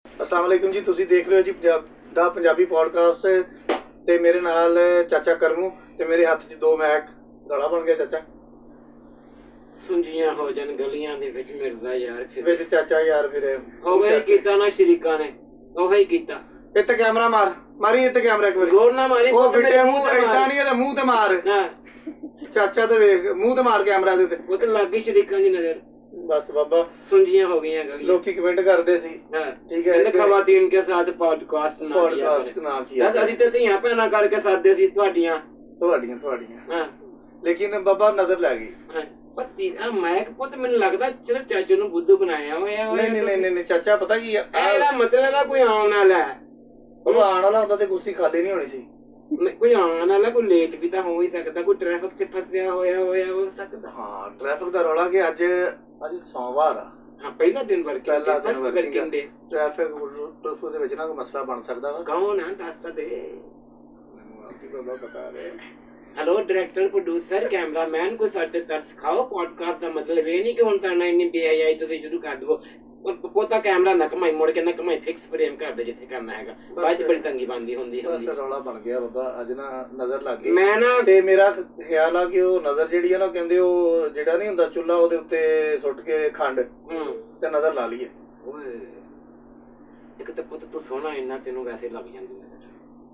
अस्सलाम वालेकुम जी, तुसी देख रहे हो जी दा पंजाबी पॉडकास्ट ते मेरे नाल चाचा करमू ते मेरे हत्थ 'ਚ 2 मैक गला बन गया। चाचा सुंजियां हो जन गलियां दे विच मिर्जा यार फिर विच चाचा यार फिर ओही कीता ना शरीका ने ओही कीता। इत्ते कैमरा मारी इत्ते कैमरा एक बारी जोर ना मारी ओ फिटे मुंह इदां नहीं ते मुंह ते मार हां चाचा ते वेख मुंह ते मार कैमरा दे वो तो लग गई शरीका दी नजर। बस बाबा सुंजियां हो गईयां गलियां। लोकी कमेंट करदे सी हां ठीक है खवातीन के साथ पॉडकास्ट ना किया बस ਅਸੀਂ ਤੇ ਧੀਆਂ ਭੈਣਾਂ ਕਰਕੇ ਸਾਦੇ ਸੀ ਤੁਹਾਡੀਆਂ हां लेकिन बाबा नजर लै गई पर सीधा मैक पुत मैंने लगदा सिर्फ चाचू ਨੂੰ ਬੁੱਧੂ ਬਣਾਇਆ ਹੋਇਆ नहीं चाचा पता की ਇਹਦਾ ਮਤਲਬ ਹੈ ਕੋਈ ਆਉਣ ਵਾਲਾ ਹੈ। ਉਹ ਆਉਣ ਵਾਲਾ ਹੁੰਦਾ ਤੇ ਕੁਰਸੀ ਖਾਲੀ ਨਹੀਂ ਹੋਣੀ ਸੀ। ਕੋਈ ਆਉਣ ਵਾਲਾ ਕੋਈ ਲੇਟ ਵੀ ਤਾਂ ਹੋ ਹੀ ਸਕਦਾ, ਕੋਈ ਟ੍ਰੈਫਿਕ 'ਚ ਫਸਿਆ ਹੋਇਆ ਹੋ ਸਕਦਾ। ਹਾਂ ਟ੍ਰੈਫਿਕ ਦਾ ਰੌਲਾ ਕਿ ਅੱਜ ਸੋਮਵਾਰ ਆ। ਹਾਂ ਪਹਿਲਾ ਦਿਨ ਵਰਕਿੰਗ ਡੇ ਟ੍ਰੈਫਿਕ ਦੇ ਵਿੱਚ ਨਾ ਕੋਈ ਮਸਲਾ ਬਣ ਸਕਦਾ ਵਾ। ਕੌਣ ਆ ਦੱਸ ਦੇ ਬਾਬਾ ਬਤਾ ਦੇ। ਹੈਲੋ ਡਾਇਰੈਕਟਰ ਪ੍ਰੋਡਿਊਸਰ ਕੈਮਰਾਮੈਨ ਕੋਈ ਸਾਡੇ ਤਰਸ ਖਾਓ। ਪੋਡਕਾਸਟ ਦਾ ਮਤਲਬ ਇਹ ਨਹੀਂ ਕਿ ਹੁਣ ਸਾਡਾ ਇੰਨੀ ਬੇਹਯਾਈ ਤੁਸੀਂ ਸ਼ੁਰੂ ਕਰ ਦਿਓ। ਪੋਤਾ ਕੈਮਰਾ ਨਾ ਕਮਾਈ ਮੁੜ ਕੇ ਨਾ ਕਮਾਈ ਫਿਕਸ ਫਰੇਮ ਕਰ ਦੇ ਜਿੱਥੇ ਕਰਨਾ ਹੈਗਾ। ਬਾਅਦ ਚ ਬੜੀ ਤੰਗੀ ਬਣਦੀ ਹੁੰਦੀ ਬਸ ਰੌਲਾ ਬਣ ਗਿਆ ਬਾਬਾ। ਅੱਜ ਨਾ ਨਜ਼ਰ ਲੱਗ ਗਈ ਮੈਂ ਨਾ ਤੇ ਮੇਰਾ ਖਿਆਲ ਆ ਕਿ ਉਹ ਨਜ਼ਰ ਜਿਹੜੀ ਆ ਨਾ ਕਹਿੰਦੇ ਉਹ ਜਿਹੜਾ ਨਹੀਂ ਹੁੰਦਾ ਚੁੱਲਾ ਉਹਦੇ ਉੱਤੇ ਸੁੱਟ ਕੇ ਖੰਡ ਤੇ ਨਜ਼ਰ ਲਾ ਲਈਏ। ਇੱਕ ਤਾਂ ਪੁੱਤ ਤੂੰ ਸੋਹਣਾ ਇੰਨਾ ਤੈਨੂੰ ਵੈਸੇ ਲੱਗ ਜਾਂਦੀ ਨਜ਼ਰ।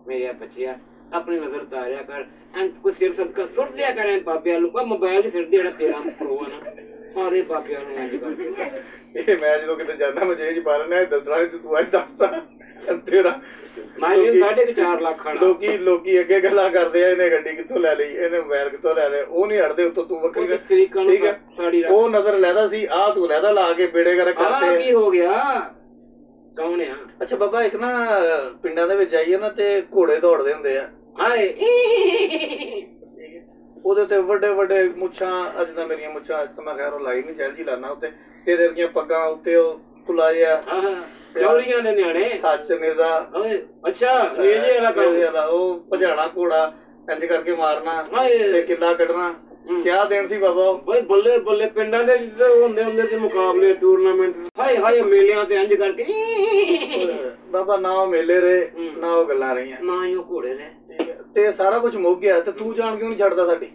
ਮੇਰੇ ਬੱਚਿਆ ਆਪਣੀ ਨਜ਼ਰ ਉਤਾਰਿਆ ਕਰ ਐਂ ਕੋਈ ਸਿਰ ਸਦਕਾ ਸੁੱਟ ਦਿਆ ਕਰ ਬਾਬਿਆਂ ਨੂੰ। ਮੋਬਾਈਲ ਹੀ ਸਿਰ ਜਿਹੜਾ ਤੇਰਾ ਪ੍ਰੋ ਆ ਨਾ ਸਾਰੇ ਬਾਬਿਆਂ ਨੂੰ ਇੰਝ ਕਰਕੇ। ਇਹ ਮੈਂ ਜਦੋਂ ਕਿਤੇ ਜਾਣਾ ਮਜੇ ਚ ਪਾ ਲੈਣਾ ਦੱਸਣਾ ਤੂੰ ਅੱਜ ਦੱਸਦਾ ਤੇਰਾ ਮੈਂ 4.5 ਲੱਖ ਲੋਕੀ ਅੱਗੇ ਗੱਲਾਂ ਕਰਦੇ ਆ ਇਹਨੇ ਗੱਡੀ ਕਿੱਥੋਂ ਲੈ ਲਈ, ਇਹਨੇ ਮੋਬਾਈਲ ਕਿੱਥੋਂ ਲੈ ਲਿਆ। ਉਹ ਨਹੀਂ ਹਟਦੇ ਉੱਤੋਂ ਤੂੰ ਵੱਖਰੀ ਤਰੀਕਾ ਨੂੰ ਉਹ ਨਜ਼ਰ ਲੈਦਾ ਸੀ ਆਹ ਤੂੰ ਲੈਦਾ ਲਾ ਕੇ ਬੇੜੇ ਕਰ ਕਰਦੇ। ਕੀ ਹੋ ਗਿਆ ਕੌਣ ਆ? ਅੱਛਾ ਬਾਬਾ ਇੱਕ ਨਾ ਪਿੰਡਾਂ ਦੇ ਵਿੱਚ ਜਾਈਏ ਨਾ ਤੇ ਘੋੜੇ ਦੌੜਦੇ ਹੁੰਦੇ ਆ। ਹਾਏ ਉਹਦੇ ਤੇ ਵੱਡੇ ਵੱਡੇ ਮੁੱਛਾਂ। ਅੱਜ ਤਾਂ ਮੇਰੀਆਂ ਮੁੱਛਾਂ ਅੱਜ ਤਾਂ ਮੈਂ ਖੈਰ ਉਹ ਲਾਈ ਨਹੀਂ ਜੈਲ ਜੀ ਲਾਣਾ ਉੱਤੇ ਤੇਰੇ ਵਰਗੀਆਂ ਪੱਗਾਂ ਉੱਤੇ ਉਹ ਕੁਲਾਇਆ ਚੌਲੀਆਂ ਦੇ ਨਿਆਣੇ ਹੱਥ ਨੇਜ਼ਾ। ਅੱਛਾ ਨੇਜੇ ਵਾਲਾ ਕੰਮ ਉਹ ਭਜਾਣਾ ਘੋੜਾ ਇੰਜ ਕਰਕੇ ਮਾਰਨਾ ਤੇ ਕਿੱਲਾ ਕੱਢਣਾ। ਕਿਆ ਦੇਣ ਸੀ ਬਾਬਾ। ਬਈ ਬੱਲੇ ਬੱਲੇ ਪਿੰਡਾਂ ਦੇ ਵਿੱਚ ਹੁੰਦੇ ਸੀ ਮੁਕਾਬਲੇ ਟੂਰਨਾਮੈਂਟ। ਹਾਏ ਮੇਲਿਆਂ ਤੇ ਇੰਜ ਕਰਕੇ ਬਾਬਾ ਨਾ ਉਹ ਮੇਲੇ ਰਹੇ ਨਾ ਉਹ ਗੱਲਾਂ ਰਹੀਆਂ ਨਾ ਹੀ ਉਹ ਘੋੜੇ ਰਹੇ ਤੇ ਸਾਰਾ ਕੁਝ ਮੁੱਕ ਗਿਆ ਤੇ ਤੂੰ ਜਾਣ ਕਿਉਂ ਨਹੀਂ ਛੱਡਦਾ ਸਾਡੀ?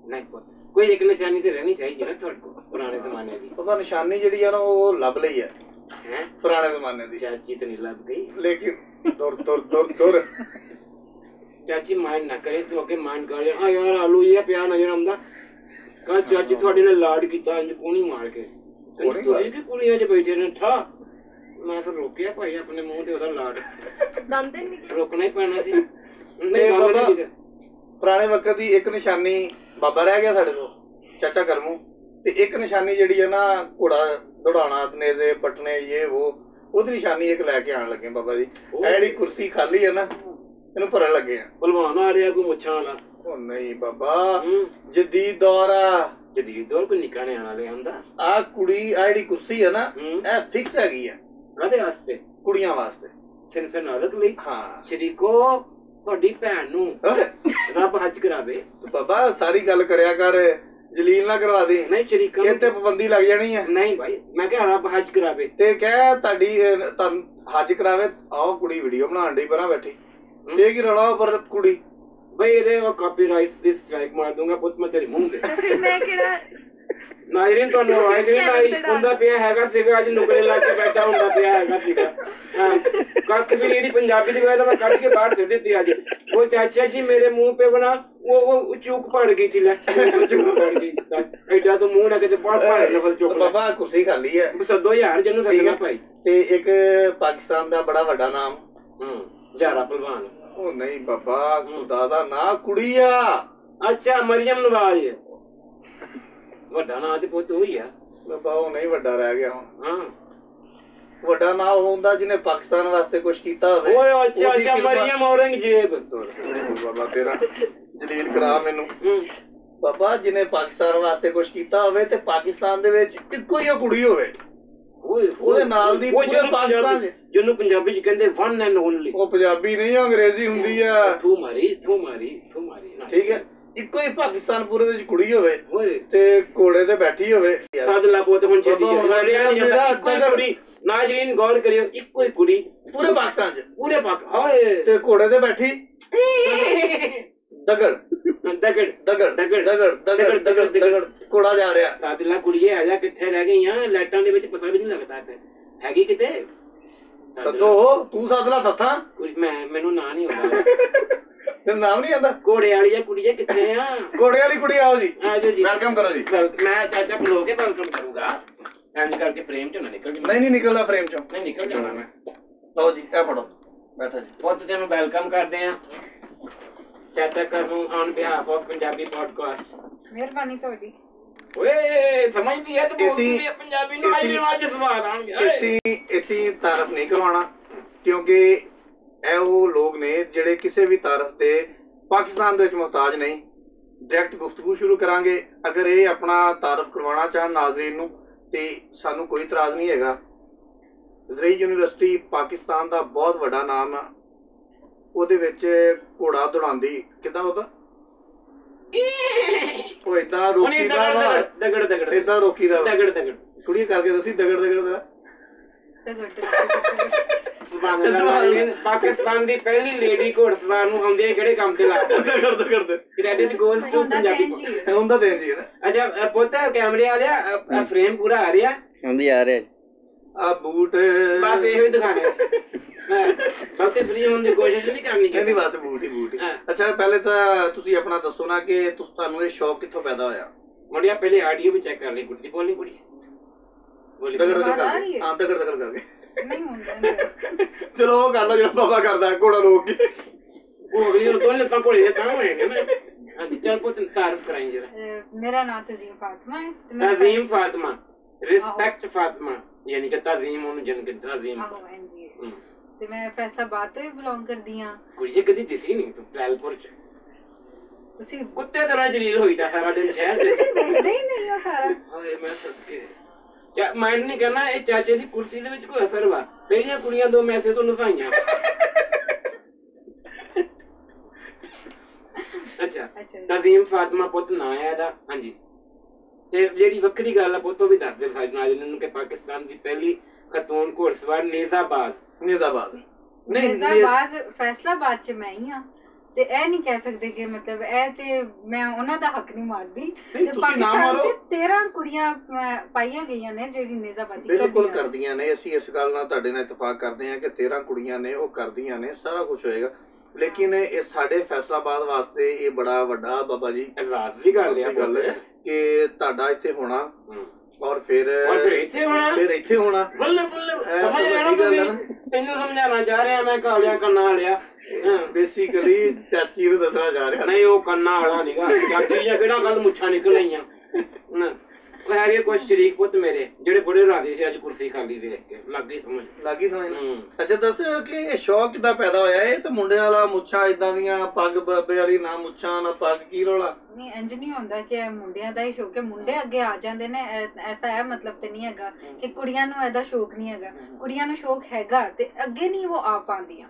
ਨਹੀਂ ਪੁੱਤ ਕੋਈ ਇੱਕ ਨਿਸ਼ਾਨੀ ਤੇ ਰਹਿਣੀ ਚਾਹੀਦੀ ਨਾ ਤੁਹਾਡੇ ਕੋਲ ਪੁਰਾਣੇ ਜ਼ਮਾਨੇ ਦੀ। ਬਾਬਾ ਨਿਸ਼ਾਨੀ ਜਿਹੜੀ ਆ ਨਾ ਉਹ ਲੱਭ ਲਈ ਹੈ ਪੁਰਾਣੇ ਜ਼ਮਾਨੇ ਦੀ। ਚਾਚੀ ਤੇ ਨਹੀਂ ਲੱਭ ਗਈ ਲੇਕਿਨ ਦੁਰ ਚਾਚੀ ਮਾਈਂਡ ਨਾ ਕਰੇ ਤੂੰ ਅੱਗੇ ਮਾਈਂਡ ਕਰ ਆ ਯਾਰ ਆਲੂ ਇਹ ਪਿਆ ਨਜ਼ਰ ਆਉਂਦਾ। ਕੱਲ ਚਾਚੀ ਤੁਹਾਡੇ ਨਾਲ ਲਾਡ ਕੀਤਾ ਇੰਜ ਕੋਣੀ ਮਾਰ ਕੇ ਤੁਸੀਂ ਵੀ ਕੁੜੀਆਂ 'ਚ ਬੈਠੇ ਨੇ ਠਾ। ਮੈਂ ਫਿਰ ਰੋਕਿਆ ਭਾਈ ਆਪਣੇ ਮੂੰਹ ਤੇ ਉਹਦਾ ਲਾਡ ਰੋਕਣਾ ਹੀ ਪੈਣਾ ਸੀ। ਪੁਰਾਣੇ ਵਕਤ ਦੀ ਇੱਕ ਨਿਸ਼ਾਨੀ ਬਾਬਾ ਰਹਿ ਗਿਆ ਸਾਡੇ ਕੋਲ ਚਾਚਾ ਕਰਮੂ ਤੇ ਇੱਕ ਨਿਸ਼ਾਨੀ ਜਿਹੜੀ ਆ ਨਾ ਘੋੜਾ ਦੌੜਾਉਣਾ ਨੇਜ਼ੇ ਪਟਨੇ ਇਹ ਉਹਦੀ ਨਿਸ਼ਾਨੀ ਇੱਕ ਲੈ ਕੇ ਆਉਣ ਲੱਗੇ ਬਾਬਾ ਜੀ। ਇਹ ਜਿਹੜੀ ਕੁਰਸੀ ਖਾਲੀ ਆ ਨਾ ਇਹਨੂੰ ਭਰਨ ਲੱਗੇ ਆ। ਭਲਵਾਨ ਆ ਰਿਹਾ ਕੋਈ ਮੁੱਛਾਂ ਵਾਲਾ? ਉਹ ਨਹੀਂ ਬਾਬਾ ਜਦੀਦ ਦੌਰ ਆ। ਜਦੀਦ ਦੌਰ ਕੋਈ ਨਿੱਕਾ ਨਿਆਣਾ ਲਿਆ ਹੁੰਦਾ। ਆ ਕੁੜੀ ਆ ਜਿਹੜੀ ਕੁਰਸੀ ਆ ਨਾ ਇਹ ਫਿਕਸ ਹੈਗੀ ਆ। ਕਾਹਦੇ ਵਾਸਤੇ? ਕੁੜੀਆਂ ਵਾਸਤੇ ਸਿਰਫ ਨਾਲਕ ਲਈ। ਹਾਂ ਸ਼ਰੀਕੋ ਤੁਹਾਡੀ ਭੈਣ ਨੂੰ ਰੱਬ ਹੱਜ ਕਰਾਵੇ। ਬਾਬਾ ਸਾਰੀ ਗੱਲ ਕਰਿਆ ਕਰ ਜਲੀਲ ਨਾ ਕਰਵਾ ਦੇ। ਨਹੀਂ ਸ਼ਰੀਕਾ ਇਹ ਤੇ ਪਾਬੰਦੀ ਲੱਗ ਜਾਣੀ ਹੈ। ਨਹੀਂ ਭਾਈ ਮੈਂ ਕਿਹਾ ਰੱਬ ਹੱਜ ਕਰਾਵੇ ਤੇ ਕਹਿ ਤੁਹਾਡੀ ਹੱਜ ਕਰਾਵੇ। ਆਓ ਕੁੜੀ ਵੀਡੀਓ ਬਣਾਉਣ ਡਈ ਪਰਾਂ ਬੈਠੀ ਇਹ ਕੀ ਰੌਲਾ ਪਰ ਕੁੜੀ ਬਈ ਇਹਦੇ ਕਾਪੀਰਾਈਟਸ ਦੀ ਸਟ੍ਰਾਈਕ ਮਾਰ ਦੂੰਗਾ ਪੁੱਤ ਮੈਂ ਤੇਰੇ ਮੂੰਹ ਤੇ। ਫਿਰ ਮੈਂ ਕਿਹੜਾ ਨਾਇਰੀਨ ਤੁਹਾਨੂੰ ਆਵਾਜ਼ ਨਹੀਂ ਨਾਈ ਹੁੰਦਾ ਪਿਆ ਹੈਗਾ ਸੀਗਾ ਅੱਜ ਨੁਕਰੇ ਲਾ ਕੇ ਬੈਠਾ ਹੁੰਦਾ ਪਿਆ ਹੈਗਾ ਸੀਗਾ। ਕੱਖ ਵੀ ਜਿਹੜੀ ਪੰਜਾਬੀ ਦੀ ਵਜ੍ਹਾ ਮੈਂ ਕੱਢ ਕੇ ਬਾਹਰ ਸਿੱਟ ਦਿੱਤੀ ਅੱਜ। ਉਹ ਚਾਚਾ ਜੀ ਮੇਰੇ ਮੂੰਹ पे बना वो चूक पड़ गई थी एडा तो मुंह ना किते पड़ लफज चुक बाबा। कुर्सी खाली है सदो यार जन्नू सदना भाई। ते एक पाकिस्तान दा बड़ा वड्डा नाम ਜ਼ਾਰਾ ਪਹਿਲਵਾਨ। ਉਹ ਨਹੀਂ ਬਾਬਾ ਖੁਦਾ ਦਾ ਨਾਂ ਕੁੜੀ ਆ। ਅੱਛਾ ਮਰੀਮ ਨਵਾਜ਼ ਵੱਡਾ ਨਾਂ ਤੇ ਪੁੱਤ ਹੋਈ ਆ ਬਾਬਾ। ਉਹ ਨਹੀਂ ਵੱਡਾ ਰਹਿ ਗਿਆ ਹੁਣ। ਹਾਂ ਵੱਡਾ ਨਾਂ ਹੁੰਦਾ ਜਿਹਨੇ ਪਾਕਿਸਤਾਨ ਵਾਸਤੇ ਕੁਝ ਕੀਤਾ ਹੋਵੇ। ਓਏ ਅੱਛਾ ਮਰੀਮ ਔਰੰਗਜ਼ੇਬ। ਬਾਬਾ ਤੇਰਾ ਜਲੀਲ ਕਰਾ ਮੈਨੂੰ। ਬਾਬਾ ਜਿਹਨੇ ਪਾਕਿਸਤਾਨ ਵਾਸਤੇ ਕੁਝ ਕੀਤਾ ਹੋਵੇ ਤੇ ਪਾਕਿਸਤਾਨ ਦੇ ਵਿੱਚ ਇੱਕੋ ਹੀ ਕੁੜੀ ਹੋਵੇ ਉਹਦੇ ਨਾਲ ਦੀ ਪੂਰੇ ਪਾਕਿਸਤਾਨ ਜਿਹਨੂੰ ਪੰਜਾਬੀ ਚ ਕਹਿੰਦੇ ਵਨ ਐਂਡ ਓਨਲੀ। ਉਹ ਪੰਜਾਬੀ ਨਹੀਂ ਅੰਗਰੇਜ਼ੀ ਹੁੰਦੀ ਆ। ਤੂੰ ਮਾਰੀ ਠੀਕ ਹੈ ਇੱਕੋ ਹੀ ਪਾਕਿਸਤਾਨ ਪੂਰੇ ਦੇ ਵਿੱਚ ਕੁੜੀ ਹੋਵੇ ਤੇ ਘੋੜੇ ਤੇ ਬੈਠੀ ਹੋਵੇ ਸਾਦਲਾ ਪੁੱਤ ਹੁਣ ਛੇਤੀ ਕੁੜੀ ਨਾਜ਼ਰੀਨ ਗੌਰ ਕਰਿਓ ਇੱਕੋ ਹੀ ਕੁੜੀ ਪੂਰੇ ਪਾਕਿਸਤਾਨ ਚ ਪੂਰੇ ਪਾਕ ਹਾਏ ਤੇ ਘੋੜੇ ਤੇ ਬੈਠੀ ਦਗੜ ਦਗੜ ਦਗੜ ਦਗੜ ਦਗੜ ਦਗੜ ਦਗੜ ਦਗੜ ਘੋੜਾ ਜਾ ਰਿਹਾ ਸਾਦਲਾ ਕੁੜੀਏ ਆ ਜਾ ਕਿੱਥੇ ਰਹਿ ਗਈਆਂ ਲਾਈਟਾਂ ਦੇ ਵਿੱਚ ਪਤਾ ਵੀ ਨਹੀਂ ਲੱਗਦਾ ਤੇ ਹੈਗੀ ਕਿਤੇ ਸੱਦੋ ਤੂੰ ਸਾਦਲਾ ਦੱਥਾਂ ਮੈਨੂੰ ਨਾਂ ਨਹੀਂ ਆਉਂਦਾ ਤੇ ਨਾਮ ਨਹੀਂ ਆਉਂਦਾ ਘੋੜੇ ਵਾਲੀ ਕੁੜੀਏ ਕਿੱਥੇ ਆ ਘੋੜੇ ਵਾਲੀ ਕੁੜੀ ਆਓ ਜੀ ਆਜੋ ਜੀ ਵੈਲਕਮ ਕਰੋ ਜੀ ਮੈਂ ਚਾਚਾ ਖਲੋ ਕੇ ਵੈਲਕਮ ਕਰੂੰਗਾ ਇੰਜ ਕਰਕੇ ਫਰੇਮ ਚੋਂ ਨਾ ਨਿਕਲ ਨਹੀਂ ਨਿਕਲਦਾ ਫਰੇਮ ਚੋਂ ਨਹੀਂ ਨਿਕਲ ਜਾਣਾ ਮੈਂ ਲਓ ਜੀ ਇਹ ਫੜੋ ਬੈਠੋ ਜੀ ਬਹੁਤ ਤੈਨੂੰ ਵੈਲਕਮ ਕਰਦੇ ਆ ਚਾਚਾ ਕਰ ਨੂੰ on behalf of Punjabi podcast ਮਿਹਰਬਾਨੀ ਤੁਹਾਡੀ ਓਏ ਸਮਝਦੀ ਹੈ ਤੂੰ ਬੋਲਦੀ ਹੈ ਪੰਜਾਬੀ ਨੂੰ ਅੱਜ ਸਵਾਦ ਆਣਗੇ ਅਸੀਂ ਤਾਰਫ ਨਹੀਂ ਕਰਵਾਉਣਾ ਕਿਉਂਕਿ ਇਹ ਉਹ ਲੋਕ ਨੇ ਜਿਹੜੇ ਕਿਸੇ ਵੀ ਤਾਰਫ ਤੇ ਪਾਕਿਸਤਾਨ ਦੇ ਵਿੱਚ ਮੁਹਤਾਜ ਨਹੀਂ ਡਾਇਰੈਕਟ ਗੁਫ਼ਤਗੂ ਸ਼ੁਰੂ ਕਰਾਂਗੇ ਅਗਰ ਇਹ ਆਪਣਾ ਤਾਰਫ ਕਰਵਾਉਣਾ ਚਾਹਣ ਨਾਜ਼ਰੀਨ ਨੂੰ ਤੇ ਸਾਨੂੰ ਕੋਈ ਇਤਰਾਜ਼ ਨਹੀਂ ਹੈਗਾ ਜ਼ਰਈ ਯੂਨੀਵਰਸਿਟੀ ਪਾਕਿਸਤਾਨ ਦਾ ਬਹੁਤ ਵੱਡਾ ਨਾਮ ਆ ਉਹਦੇ ਵਿੱਚ ਘੋੜਾ ਦੌੜਾਉਂਦੀ ਕਿੱਦਾਂ ਬਾਬਾ ਉਹ ਏਦਾਂ ਰੋਕੀਦਾ ਦਗੜ ਦਗੜ ਏਦਾਂ ਰੋਕੀਦਾ ਦਗੜ ਦਗੜ ਕੁੜੀ ਕਰਕੇ ਦੱਸੀ ਦਗੜ ਦਗੜ ਦਾ ਪਾਕਿਸਤਾਨ ਦੀ ਪਹਿਲੀ ਲੇਡੀ ਘੋੜਸਵਾਰ ਨੂੰ ਆਉਂਦੇ ਕਿਹੜੇ ਕੰਮ ਤੇ ਲਾ ਦਗੜ ਕ੍ਰੈਡਿਟ ਗੋਜ਼ ਟੂ ਪੰਜਾਬੀ ਹੁੰਦਾ ਦੇਣ ਜੀ ਅੱਛਾ ਪੁੱਤ ਕੈਮਰੇ ਵਾਲਿਆ ਫਰੇਮ ਪੂਰਾ ਆ ਰਿਹਾ ਹਾਂਜੀ ਆ ਰਿਹਾ ਆ ਬੂਟ ਬਸ ਇਹੋ ਹੀ ਦਿਖਾਣੇ ਬਹੁਤੇ ਫ੍ਰੀ ਹੋਣ ਦੀ ਕੋਸ਼ਿਸ਼ ਨਹੀਂ ਕਰਨੀ ਨਹੀਂ ਬਸ ਬੂਟ ਹੀ ਅੱਛਾ ਪਹਿਲੇ ਤਾਂ ਤੁਸੀਂ ਆਪਣਾ ਦੱਸੋ ਨਾ ਕਿ ਤੁਹਾਨੂੰ ਇਹ ਸ਼ੌਕ ਕਿੱਥੋਂ ਪੈਦਾ ਹੋਇਆ ਮੁੰਡਿਆ ਪਹਿਲੇ ਆਡੀਓ ਵੀ ਚੈੱਕ ਕਰ ਲਈ ਕੁੜੀ ਬੋਲੀ ਕੁੜੀ ਦਗੜ ਦਗੜ ਕਰਕੇ ਹਾਂ ਦਗੜ ਦਗੜ ਕਰਕੇ ਨਹੀਂ ਹੁੰਦਾ ਚਲੋ ਉਹ ਗੱਲ ਜਿਹੜਾ ਬਾਬਾ ਕਰਦਾ ਘੋੜਾ ਰੋਕ ਕੇ ਉਹ ਵੀ ਤੋਂ ਲੱਤਾਂ ਕੋਲੇ ਤਾਂ ਹੋਏਗੇ ਨਾ ਹਾਂਜੀ ਚੱਲ ਪੁੱਤ ਤਾਰਫ ਕਰਾਈ ਜਰਾ ਮੇਰਾ ਨਾਮ ਤਜ਼ੀਮ ਫਾਤਮਾ ਹੈ ਤਜ਼ੀਮ ਫਾਤਮਾ ਰਿਸਪੈਕਟ ਫਾਤਮਾ ਯਾਨੀ ਕਿ ਤਜ਼ੀਮ ਉਹਨੂੰ ਜਨ ਕਿ ਤਜ਼ੀਮ ਹਾਂਜੀ ਤੇ ਮੈਂ ਫੈਸਲਾਬਾਦ ਤੋਂ ਬਿਲੋਂਗ ਕਰਦੀ ਆ ਕੁੜੀ ਕਦੀ ਦਿਸੀ ਨਹੀਂ ਤੂੰ ਲਾਲਪੁਰ ਚ ਤੁਸੀਂ ਕੁੱਤੇ ਤਰ੍ਹਾਂ ਜਲੀਲ ਹੋਈਦਾ ਸਾਰਾ ਦਿਨ ਸ਼ਹਿਰ ਤੁਸੀਂ ਵੇਖਦੇ ਹੀ ਨਹੀਂ ਹੋ ਸਾਰਾ ਓਏ ਮੈਂ ਸਦਕੇ ਮਾਈਂਡ ਨਹੀਂ ਕਰਨਾ ਇਹ ਚਾਚੇ ਦੀ ਕੁਰਸੀ ਦੇ ਵਿੱਚ ਕੋਈ ਅਸਰ ਵਾ ਪਹਿਲੀਆਂ ਕੁੜੀਆਂ ਦੋ ਮੈਸੇਜ ਤੋਂ ਨਸਾਈਆਂ ਅੱਛਾ ਤਜ਼ੀਮ ਫਾਤਮਾ ਪੁੱਤ ਨਾਂ ਹੈ ਇਹਦਾ ਹਾਂਜੀ ਤੇ ਜਿਹੜੀ ਵੱਖਰੀ ਗੱਲ ਆ ਪੁੱਤ ਉਹ ਵੀ ਦੱਸ ਦੇ ਸਾਡੇ ਨਾਜ਼ਰੀਨ ਨੂੰ ਕਿ ਪਾਕਿਸਤਾਨ ਦੀ ਪਹਿਲੀ ਖਤੂਨ ਘੋੜਸਵਾਰ ਨੇਜ਼ਾਬਾਜ਼ ਫੈਸਲਾਬਾਦ ਚ ਮੈਂ ਹੀ ਆ ਤੇ ਇਹ ਨਹੀਂ ਕਹਿ ਸਕਦੇ ਕਿ ਮਤਲਬ ਇਹ ਤੇ ਮੈਂ ਉਹਨਾਂ ਦਾ ਹੱਕ ਨਹੀਂ ਮਾਰਦੀ ਤੇ ਪਾਕਿਸਤਾਨ ਚ 13 ਕੁੜੀਆਂ ਪਾਈਆਂ ਗਈਆਂ ਨੇ ਜਿਹੜੀ ਨੇਜ਼ਾਬਾਜ਼ੀ ਬਿਲਕੁਲ ਕਰਦੀਆਂ ਨੇ ਅਸੀਂ ਇਸ ਗੱਲ ਨਾਲ ਤੁਹਾਡੇ ਨਾਲ ਇਤਫਾਕ ਕਰਦੇ ਹਾਂ ਕਿ 13 ਕੁੜੀਆਂ ਨੇ ਉਹ ਕਰਦੀਆਂ ਨੇ ਸਾਰਾ ਕੁਝ ਹੋਏਗਾ ਲੇਕਿਨ ਇਹ ਸਾਡੇ ਫੈਸਲਾਬਾਦ ਵਾਸਤੇ ਇਹ ਬੜਾ ਵੱਡਾ ਬਾਬਾ ਜੀ ਇਜਾਜ਼ ਦੀ ਗੱਲ ਹੈ ਕਿ ਤੁਹਾਡਾ ਇੱਥੇ ਹੋਣਾ ਔਰ ਫਿਰ ਇੱਥੇ ਹੋਣਾ ਬੱਲੇ ਬੱਲੇ ਸਮਝ ਰਹੇ ਹੋ ਤੁਸੀਂ ਤੈਨੂੰ ਸਮਝਾਉਣਾ ਚਾਹ ਰਿਹਾ ਮੈਂ ਕਾਲਿਆਂ ਕੰਨਾਂ ਵਾਲਿਆ ਬੇਸਿਕਲੀ ਚਾਚੀ ਨੂੰ ਦੱਸਣਾ ਜਾ ਰਿਹਾ ਨਹੀਂ ਉਹ ਕੰਨਾਂ ਵਾਲਾ ਨੀਗਾ ਚਾਚੀ ਦੀਆਂ ਕਿਹੜਾ ਗੱਲ ਮੁੱਛਾਂ ਨਿਕਲ ਆਈਆਂ ਉਹ ਹੈਗੇ ਕੁਛ ਸ਼ਰੀਕ ਪੁੱਤ ਮੇਰੇ ਜਿਹੜੇ ਬੜੇ ਰਾਜ਼ੀ ਸੀ ਅੱਜ ਕੁਰਸੀ ਖਾਲੀ ਦੇਖ ਕੇ ਲੱਗੀ ਸਮਝ ਅੱਛਾ ਦੱਸ ਕਿ ਇਹ ਸ਼ੌਕ ਕਿੱਦਾਂ ਪੈਦਾ ਹੋਇਆ ਇਹ ਤਾਂ ਮੁੰਡਿਆਂ ਵਾਲਾ ਮੁੱਛਾਂ ਇਦਾਂ ਦੀਆਂ ਪੱਗ ਬਾਬੇ ਵਾਲੀ ਨਾ ਮੁੱਛਾਂ ਨਾ ਪੱਗ ਕੀ ਰੌਲਾ ਨਹੀਂ ਇੰਜ ਨਹੀਂ ਹੁੰਦਾ ਕਿ ਮੁੰਡਿਆਂ ਦਾ ਹੀ ਸ਼ੌਕ ਹੈ ਮੁੰਡੇ ਅੱਗੇ ਆ ਜਾਂਦੇ ਨੇ ਐਸਾ ਹੈ ਮਤਲਬ ਤੇ ਨਹੀਂ ਹੈਗਾ ਕਿ ਕੁੜੀਆਂ ਨੂੰ ਇਹਦਾ ਸ਼ੌਕ ਨਹੀਂ ਹੈਗਾ ਕੁੜੀਆਂ ਨੂੰ ਸ਼ੌਕ ਹੈਗਾ ਤੇ ਅੱਗੇ ਨਹੀਂ ਉਹ ਆ ਪਾਉਂਦੀਆਂ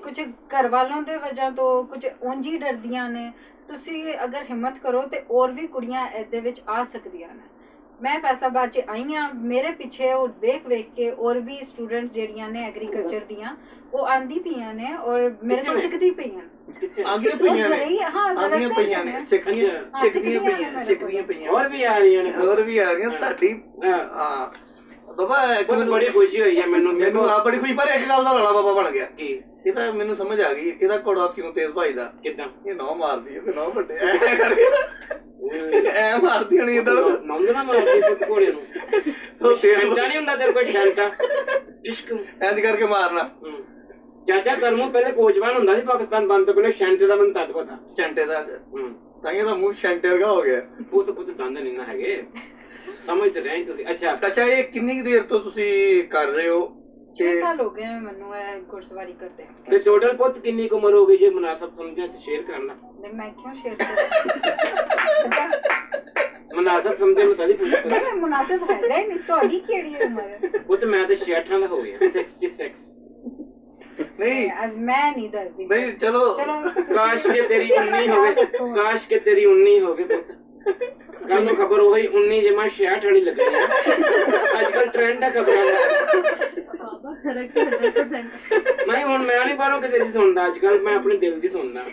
ਕੁਝ ਘਰ ਵਾਲੋਂ ਦੇ ਵਜ੍ਹਾ ਤੋਂ ਕੁਝ ਉਂਝ ਹੀ ਡਰਦੀਆਂ ਨੇ ਤੁਸੀਂ ਅਗਰ ਹਿੰਮਤ ਕਰੋ ਤੇ ਹੋਰ ਵੀ ਕੁੜੀਆਂ ਇਹਦੇ ਵਿੱਚ ਆ ਸਕਦੀਆਂ ਨੇ ਮੈਂ ਫੈਸਲਾਬਾਦ ਚ ਆਈ ਹਾਂ ਮੇਰੇ ਪਿੱਛੇ ਉਹ ਵੇਖ ਕੇ ਹੋਰ ਵੀ ਸਟੂਡੈਂਟ ਜਿਹੜੀਆਂ ਨੇ ਐਗਰੀਕਲਚਰ ਦੀਆਂ ਉਹ ਆਂਦੀ ਪਈਆਂ ਨੇ ਔਰ ਮੇਰੇ ਕੋਲ ਸਿੱਖਦੀ ਪਈਆਂ ਹੋਰ ਵੀ ਆ ਰਹੀਆਂ ਤੁਹਾਡੀ ਬਾਬਾ ਬੜੀ ਖੁਸ਼ੀ ਹੋਈ ਹੈ ਮੈਨੂੰ ਆ ਬੜੀ ਖੁਸ਼ੀ ਪਰ ਇੱਕ ਗੱਲ ਦਾ ਰੌਲਾ ਬਾਬਾ ਬਣ ਗਿਆ ਇਹ ਤਾਂ ਮੈਨੂੰ ਸਮਝ ਆ ਗਈ ਇਹਦਾ ਘੋੜਾ ਕਿਉਂ ਤੇਜ਼ ਭਜਦਾ ਕਿੱਦਾਂ ਇਹ ਨੌ ਮਾਰਦੀ ਹੈ ਨੌ ਵੱਡੇ ਐ ਮਾਰਦੀ ਹੋਣੀ ਇਧਰ ਨੌਂਦਣਾ ਮਾਰਦੀ ਪੁੱਤ ਘੋੜੇ ਨੂੰ ਸ਼ੈਂਟਾ ਨਹੀਂ ਹੁੰਦਾ ਤੇਰੇ ਕੋਲ ਸ਼ੈਂਟਾ ਇਸ਼ਕ ਇੰਜ ਕਰਕੇ ਮਾਰਨਾ ਚਾਚਾ ਕਰਮੋਂ ਪਹਿਲੇ ਕੋਚਵਾਨ ਹੁੰਦਾ ਸੀ ਪਾਕਿਸਤਾਨ ਬੰਦ ਤੋਂ ਪਹਿਲੇ ਸ਼ੈਂਟੇ ਦਾ ਮੈਨੂੰ ਤਦ ਪਤਾ ਸ਼ੈਂਟੇ ਦਾ ਤਾਂ ਇਹਦਾ ਮੂੰਹ ਸ਼ੈਂਟੇ ਵਰਗਾ ਹੋ ਗਿਆ ਪੁੱਤ ਦੰਦ ਨਹੀਂ ਨਾ ਹੈਗੇ ਸਮਝ ਰਹੇ ਤੁਸੀਂ ਅੱਛਾ ਇਹ ਕਿੰਨੀ ਦੇਰ ਤੋਂ ਤੁਸੀਂ ਕਰ ਰਹੇ ਹੋ 6 ਸਾਲ ਹੋ ਗਏ ਮੈਨੂੰ ਇਹ ਘੁੜਸਵਾਰੀ ਕਰਦੇ ਤੇ ਟੋਟਲ ਪੁੱਤ ਕਿੰਨੀ ਉਮਰ ਹੋ ਗਈ ਜੇ ਮੁਨਾਸਬ ਸਮਝਾਂ ਸ਼ੇਅਰ ਕਰਨਾ ਨਹੀਂ ਮੈਂ ਕਿਉਂ ਸ਼ੇਅਰ ਕਰਾਂ ਮੁਨਾਸਬ ਸਮਝੇ ਮੈਂ ਸਾਡੀ ਪੁੱਛ ਨਹੀਂ ਮੁਨਾਸਬ ਹੈਗਾ ਹੀ ਨਹੀਂ ਤੁਹਾਡੀ ਕਿਹੜੀ ਉਮਰ ਹੈ ਪੁੱਤ ਮੈਂ ਤਾਂ 66 ਦਾ ਹੋ ਗਿਆ 66 नहीं आज मैं नहीं दसदी नहीं चलो काश के तेरी 19 होवे, काश के तेरी 19 होवे पुत। कल नु खबर होई 19 जमा 66 वाली लग रही है। आजकल ट्रेंड है खबरां दा। बाबा करेक्ट 100%। मैं नहीं बाहरों किसी दी सुनदा, आजकल मैं अपने दिल दी सुनदा।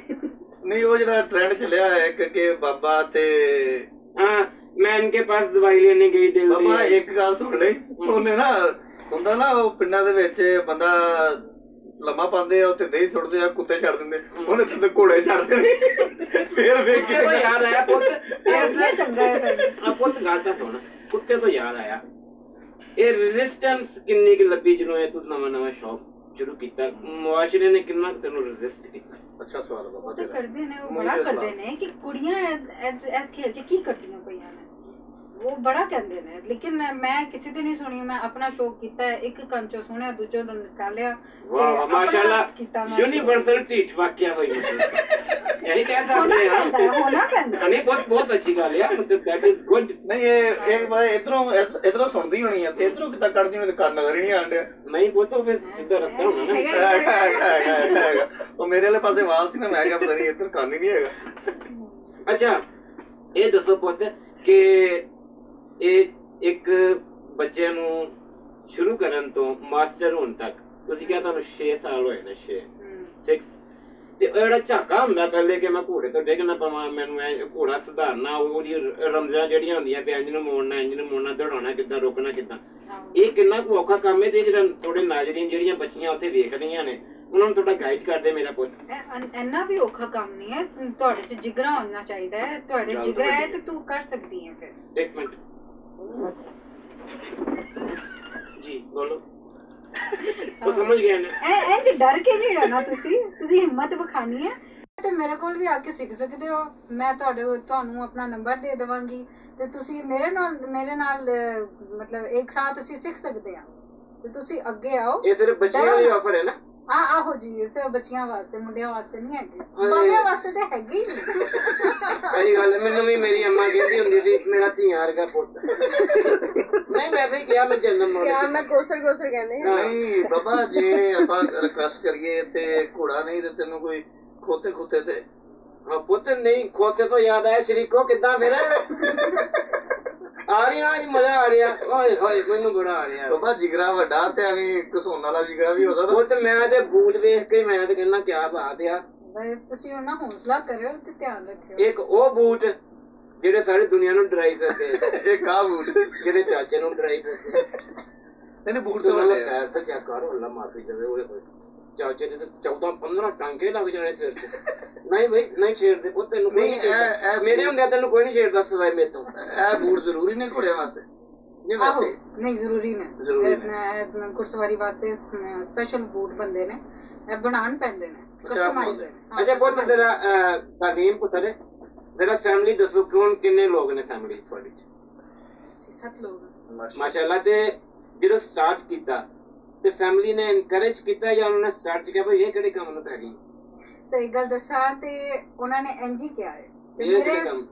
नहीं वो जो ट्रेंड चलिया है कि बाबा ते हां मैं इनके पास दवाई लेने गई दिल दी। बाबा एक गल सुन ले, ਉਹਨੇ ਨਾ ਹੁੰਦਾ ਨਾ ਉਹ ਪਿੰਡਾਂ ਦੇ ਵਿੱਚ ਬੰਦਾ ਲੰਮਾ ਪਾਉਂਦੇ ਆ ਉੱਤੇ ਦਹੀਂ ਸੁੱਟਦੇ ਆ, ਕੁੱਤੇ ਛੱਡ ਦਿੰਦੇ, ਉਹਨੇ ਸਿੱਧੇ ਘੋੜੇ ਛੱਡ ਦੇਣੇ। ਫੇਰ ਵੇਖ ਕੇ तो याद आया पुत ऐसे चंगा है पुत गल तां सुन, कुत्ते तो याद आया ਇਹ ਰੈਜ਼ਿਸਟੈਂਸ ਕਿੰਨੀ ਕਿ ਲੱਭੀ ਜਦੋਂ ਇਹ ਤੂੰ ਨਵਾਂ ਸ਼ੌਕ ਸ਼ੁਰੂ ਕੀਤਾ, ਮੁਆਸ਼ਰੇ ਨੇ ਕਿੰਨਾ ਤੈਨੂੰ ਰੈਜ਼ਿਸਟ ਕੀਤਾ? अच्छा सवाल है बाबा तो करते ने, वो बड़ा करते ने कि कुड़ियां इस खेल च की करदियां पईयां ने, वो बड़ा कहंदे ने। लेकिन मैं किसी ते नहीं सुनी, मैं अपना शौक कीता है, एक कंन चो सुनिया दूजे तो निकालिया। वाह माशाल्लाह यूनिवर्सल टीठ वाकया होई यही कह सकते हैं होना पैंदा नहीं। बहुत अच्छी गल है, मतलब दैट इज गुड। नहीं ये एक बार इधरों सुनदी होनी है, इधरों कितना करदी होनी, तो नजर ही नहीं आंदे। नहीं वो तो फिर सीधा रास्ता होना ना। ਉਹ ਮੇਰੇ ਵਾਲੇ ਪਾਸੇ ਵਾਲ ਸੀ ਨਾ, ਮੈਂ ਕਿਹਾ ਪਤਾ ਨਹੀਂ ਇੱਧਰ ਕੰਨ ਹੀ ਨਹੀਂ ਹੈਗਾ। ਅੱਛਾ ਇਹ ਦੱਸੋ ਪੁੱਤ ਕਿ ਇਹ ਇੱਕ ਬੱਚੇ ਨੂੰ ਸ਼ੁਰੂ ਕਰਨ ਤੋਂ ਮਾਸਟਰ ਹੋਣ ਤੱਕ ਤੁਸੀਂ ਕਿਹਾ ਤੁਹਾਨੂੰ 6 ਸਾਲ ਹੋਏ ਨੇ, 6 ਤੇ ਉਹ ਜਿਹੜਾ ਝਾਕਾ ਹੁੰਦਾ ਪਹਿਲੇ ਕਿ ਮੈਂ ਘੋੜੇ ਤੋਂ ਡਿੱਗ ਨਾ ਪਵਾਂ, ਮੈਨੂੰ ਇਹ ਘੋੜਾ ਸੁਧਾਰਨਾ, ਉਹਦੀ ਰਮਜ਼ਾਂ ਜਿਹੜੀਆਂ ਹੁੰਦੀਆਂ ਵੀ ਇੰਜ ਨੂੰ ਮੋੜਨਾ, ਦੌੜਾਉਣਾ ਕਿੱਦਾਂ, ਰੋਕਣਾ ਕਿੱਦਾਂ, ਇਹ ਕਿੰਨਾ ਕੁ ਔਖਾ ਕੰਮ ਹੈ। ਤੇ ਜਿਹੜਾ ਥੋੜੇ ਨਾਜ਼ਰੀਨ ਜਿਹੜੀਆਂ ਬੱਚੀਆਂ ਉੱਥੇ ਵੇਖ ਰਹੀਆਂ ਨੇ ਉਹਨਾਂ ਨੂੰ ਥੋੜਾ ਗਾਈਡ ਕਰਦੇ ਮੇਰਾ ਪੁੱਤ। ਇੰਨਾ ਵੀ ਔਖਾ ਕੰਮ ਨਹੀਂ ਹੈ, ਤੁਹਾਡੇ 'ਚ ਜਿਗਰਾ ਹੋਣਾ ਚਾਹੀਦਾ ਹੈ, ਤੁਹਾਡੇ ਜਿਗਰਾ ਹੈ ਤੇ ਤੂੰ ਕਰ ਸਕਦੀ ਹੈ। ਫਿਰ ਇੱਕ ਮਿੰਟ ਜੀ ਬੋਲੋ। ਉਹ ਸਮਝ ਗਏ ਨੇ ਇੰਜ ਡਰ ਕੇ ਨਹੀਂ ਰਹਿਣਾ, ਤੁਸੀਂ ਹਿੰਮਤ ਵਿਖਾਣੀ ਹੈ ਤੇ ਮੇਰੇ ਕੋਲ ਵੀ ਆ ਕੇ ਸਿੱਖ ਸਕਦੇ ਹੋ। ਮੈਂ ਤੁਹਾਨੂੰ ਆਪਣਾ ਨੰਬਰ ਦੇ ਦੇਵਾਂਗੀ ਤੇ ਤੁਸੀਂ ਮੇਰੇ ਨਾਲ ਮਤਲਬ ਇੱਕ ਸਾਥ ਅਸੀਂ ਸਿੱਖ ਸਕਦੇ ਹਾਂ ਤੇ ਤੁਸੀਂ ਅੱਗੇ ਆਓ। ਇਹ ਸਿਰਫ ਬੱਚਿਆਂ ਲਈ ਆਫਰ ਹੈ ਨਾ? ਆਹੋ ਜੀ, ਇਹ ਬੱਚੀਆਂ ਵਾਸਤੇ, ਮੁੰਡਿਆਂ ਵਾਸਤੇ ਨਹੀਂ ਹੈਗੀ, ਬਾਬਿਆਂ ਵਾਸਤੇ ਤੇ ਹੈਗੀ ਹੀ ਨਹੀਂ। ਸਹੀ ਗੱਲ, ਮੈਨੂੰ ਵੀ ਮੇਰੀ ਅੰਮਾ ਕਹਿੰਦੀ ਹੁੰਦੀ ਸੀ ਮੇਰਾ ਧੀਆਂ ਵਰਗਾ ਪੁੱਤ। ਨਹੀਂ ਵੈਸੇ ਹੀ ਕਿਹਾ ਮੈਂ ਜਨਮ ਨੌਲੇਜ ਮੈਂ ਗੋਸਰ ਕਹਿੰਦੇ ਨਹੀਂ ਬਾਬਾ, ਜੇ ਆਪਾਂ ਰਿਕਵੈਸਟ ਕਰੀਏ ਤੇ ਘੋੜਾ ਨਹੀਂ ਤੇ ਤੈਨੂੰ ਕੋਈ ਖੋਤੇ ਤੇ ਪੁੱਤ ਨਹੀਂ ਖੋਤੇ ਤੋਂ ਯਾਦ ਆਇਆ ਸ਼ਰੀਕੋ ਕਿੱਦਾਂ ਫਿਰ ਆ ਰਹੀ ਅੱਜ ਮਜ਼ਾ ਆ ਰਿਹਾ, ਓਏ ਹੋਏ ਮੈਨੂੰ ਬੜਾ ਆ ਰਿਹਾ ਬਾਬਾ। ਜਿਗਰਾ ਵੱਡਾ ਤੇ ਐਵੇਂ ਘਸੋਣ ਵਾਲਾ ਜਿਗਰਾ ਵੀ ਹੋ ਸਕਦਾ। ਉਹ ਤੇ ਮੈਂ ਤੇ ਬੂਟ ਵੇਖ ਕੇ ਮੈਂ ਤੇ ਕਹਿੰਦਾ ਕਿਆ ਬਾਤ ਆ। ਤੁਸੀਂ ਉਹਨਾਂ ਹੌਸਲਾ ਕਰਿਓ ਤੇ ਧਿਆਨ ਰੱਖਿਓ। ਇੱਕ ਉਹ ਬੂਟ ਜਿਹੜੇ ਸਾਰੀ ਦੁਨੀਆ ਨੂੰ ਡਰਾਈਵ ਕਰਦੇ, ਇੱਕ ਆ ਬੂਟ ਜਿਹੜੇ ਚਾਚੇ ਨੂੰ ਡਰਾਈਵ ਕਰਦੇ। ਇਹਨੇ ਬੂਟ ਤੋਂ ਵਾਲਾ ਸਾਇਦ ਤੇ ਚੈੱਕ ਕਰ, ਅੱਲਾ ਮਾਫੀ ਦੇਵੇ, ਉਹ ਚਾਚੇ ਦੇ 14-15 ਟਾਂਕੇ ਲੱਗ ਜਾਣੇ ਸਿਰ ਤੇ। ਨਹੀਂ ਬਈ ਨਹੀਂ ਛੇੜਦੇ ਪੁੱਤ, ਤੈਨੂੰ ਕੋਈ ਨਹੀਂ, ਮੇਰੇ ਹੁੰਦਿਆਂ ਤੈਨੂੰ ਕੋਈ ਨਹੀਂ ਛੇੜਦਾ ਸਿਵਾਏ ਮੇਰੇ ਤੋਂ। ਇਹ ਬੂਟ ਜ਼ਰੂਰੀ ਨੇ ਘੋੜਿਆਂ ਵਾਸਤੇ? ਨਹੀਂ ਜ਼ਰੂਰੀ ਨੇ, ਘੁੜਸਵਾਰੀ ਵਾਸਤੇ ਸਪੈਸ਼ਲ ਬੂਟ ਬੰਦੇ ਨੇ, ਇਹ ਬਣਾਉਣ ਪੈਂਦੇ ਨੇ, ਕਸਟਮਾਈਜ਼। ਅੱਛਾ ਪੁੱਤ ਤੇਰਾ ਤਾਲੀਮ ਪੁੱਤਰ ਤੇਰਾ ਫੈਮਿਲੀ ਦੱਸੋ, ਕਿੰਨੇ ਲੋਕ ਨੇ ਫੈਮਿਲੀ ਤੁਹਾਡੀ? 7 ਲੋਕ ਮਾਸ਼ਾਅੱਲਾ। ਤੇ ਜਦੋਂ ਸਟਾਰਟ ਕੀਤਾ ਤੇ ਫੈਮਿਲੀ ਨੇ ਇਨਕਰੇਜ ਕੀਤਾ ਜਾਂ ਉਹਨਾਂ ਨੇ ਸਟਾਰਟ ਕੀਤਾ ਭਾਈ ਇਹ ਕਿਹੜੇ ਕੰਮ ਨੂੰ ਪੈ ਗਈ? ਸਹੀ ਗੱਲ ਦੱਸਾਂ ਤੇ ਉਹਨਾਂ ਨੇ ਇੰਜ ਹੀ ਕਿਹਾ ਹੈ।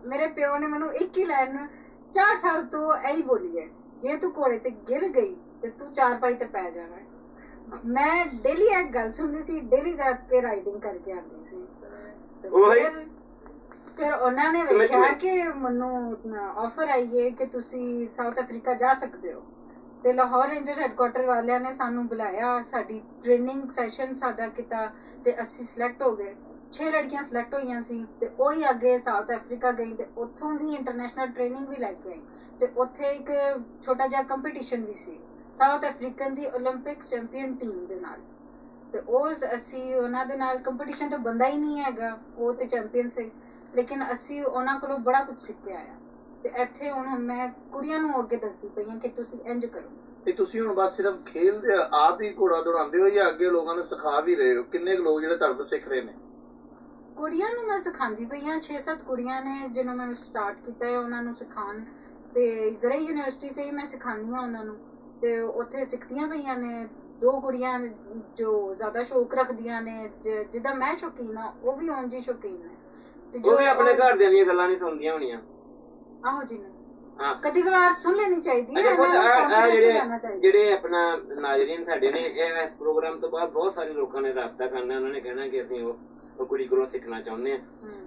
ਮੇਰੇ ਪਿਓ ਨੇ ਮੈਨੂੰ ਇੱਕ ਹੀ ਲਾਈਨ 4 ਸਾਲ ਤੋਂ ਇਹੀ ਬੋਲੀ ਹੈ, ਜੇ ਤੂੰ ਘੋੜੇ ਤੇ ਗਿਰ ਗਈ ਤੇ ਤੂੰ 4 ਪਾਈ ਤੇ ਪੈ ਜਾਣਾ। ਮੈਂ ਡੇਲੀ ਇਹ ਗੱਲ ਸੁਣਦੀ ਸੀ, ਡੇਲੀ ਜਾ ਕੇ ਰਾਈਡਿੰਗ ਕਰਕੇ ਆਉਂਦੀ ਸੀ। ਫਿਰ ਉਹਨਾਂ ਨੇ ਵੇਖਿਆ ਕਿ ਮੈਨੂੰ ਆਫਰ ਆਈ ਹੈ ਕਿ ਤੁਸੀਂ ਸਾਊਥ ਅਫਰੀਕਾ ਜਾ ਸਕਦੇ ਹੋ ਤੇ ਲਾਹੌਰ ਰੇਂਜਰਸ ਹੈਡਕੁਆਟਰ ਵਾਲਿਆਂ ਨੇ ਸਾਨੂੰ ਬੁਲਾਇਆ, ਸਾਡੀ ਟ੍ਰੇਨਿੰਗ ਸੈਸ਼ਨ ਸਾਡਾ ਕੀਤਾ ਤੇ ਅਸੀਂ ਸਿਲੈਕਟ ਹੋ ਗਏ। 6 ਲੜਕੀਆਂ ਸਿਲੈਕਟ ਹੋਈਆਂ ਸੀ ਤੇ ਉਹੀ ਅੱਗੇ ਸਾਊਥ ਅਫਰੀਕਾ ਗਈ ਤੇ ਉੱਥੋਂ ਵੀ ਇੰਟਰਨੈਸ਼ਨਲ ਟ੍ਰੇਨਿੰਗ ਵੀ ਲੈ ਕੇ ਆਈ ਤੇ ਉੱਥੇ ਇੱਕ ਛੋਟਾ ਜਿਹਾ ਕੰਪੀਟੀਸ਼ਨ ਵੀ ਸੀ ਸਾਊਥ ਅਫਰੀਕਨ ਦੀ 올림픽 ਚੈਂਪੀਅਨ ਟੀਮ ਦੇ ਨਾਲ। ਤੇ ਉਹ ਅਸੀਂ ਉਹਨਾਂ ਦੇ ਨਾਲ ਕੰਪੀਟੀਸ਼ਨ ਤਾਂ ਬੰਦਾ ਹੀ ਨਹੀਂ ਹੈਗਾ, ਉਹ ਤੇ ਚੈਂਪੀਅਨ ਸੀ, ਲੇਕਿਨ ਅਸੀਂ ਉਹਨਾਂ ਕੋਲੋਂ ਬੜਾ ਕੁਝ ਸਿੱਖ ਕੇ ਆਇਆ। ਤੇ ਇੱਥੇ ਹੁਣ ਮੈਂ ਕੁੜੀਆਂ ਨੂੰ ਅੱਗੇ ਦੱਸਦੀ ਪਈ ਹਾਂ ਕਿ ਤੁਸੀਂ ਇੰਜ ਕਰੋ। ਤੇ ਤੁਸੀਂ ਹੁਣ ਬਸ ਸਿਰਫ ਖੇਲਦੇ ਆਪ ਹੀ ਘੋੜਾ ਦੌੜਾਉਂਦੇ ਹੋ ਜਾਂ ਅੱਗੇ ਲੋਕਾਂ ਨੂੰ ਸਿਖਾ ਵੀ ਰਹੇ ਹੋ? ਕਿੰਨੇ ਲੋਕ ਜਿਹੜੇ ਤੁਹਾਡੇ ਤੋਂ ਸਿੱਖ ਰਹੇ ਨੇ? ਕੁੜੀਆਂ ਨੂੰ ਮੈਂ ਸਿਖਾਉਂਦੀ ਪਈ ਹਾਂ, 6-7 ਕੁੜੀਆਂ ਨੇ ਜਿਹਨਾਂ ਮੈਨੂੰ ਸਟਾਰਟ ਕੀਤਾ ਹੈ ਉਹਨਾਂ ਨੂੰ ਸਿਖਾਉਣ। ਤੇ ਜ਼ਰਾਈ ਯੂਨੀਵਰਸਿਟੀ 'ਚ ਹੀ ਮੈਂ ਸਿਖਾਉਂਦੀ ਹਾਂ ਉਹਨਾਂ ਨੂੰ ਤੇ ਉੱਥੇ ਸਿੱਖਦੀਆਂ ਪਈਆਂ ਨੇ। 2 ਕੁੜੀਆਂ ਜੋ ਜ਼ਿਆਦਾ ਸ਼ੌਕ ਰੱਖਦੀਆਂ ਨੇ, ਜਿੱਦਾਂ ਮੈਂ ਸ਼ੌਕੀਨ ਹਾਂ ਉਹ ਵੀ ਉਂਝ ਹੀ ਸ਼ੌਕੀਨ ਨੇ। ਤੇ ਜੋ ਵੀ ਆਪਣੇ ਘਰਦਿਆਂ ਦੀਆਂ ਗੱਲਾਂ ਨਹੀਂ ਸੁਣਦੀਆਂ ਹੋਣੀਆਂ। ਆਹੋ ਜੀ कभी कभार सुन लेनी चाहिए। ਜਿਹੜੇ ਆਪਣਾ ਨਾਜ਼ਰੀਨ ਸਾਡੇ ਨੇ ਇਸ ਪ੍ਰੋਗਰਾਮ ਤੋਂ ਬਾਅਦ ਬਹੁਤ ਸਾਰੇ ਲੋਕਾਂ ਨੇ ਰਾਬਤਾ ਕਰਨਾ, ਉਹਨਾਂ ਨੇ ਕਹਿਣਾ ਕਿ ਅਸੀਂ ਉਹ ਕੁੜੀ ਕੋਲੋਂ ਸਿੱਖਣਾ ਚਾਹੁੰਦੇ ਆ,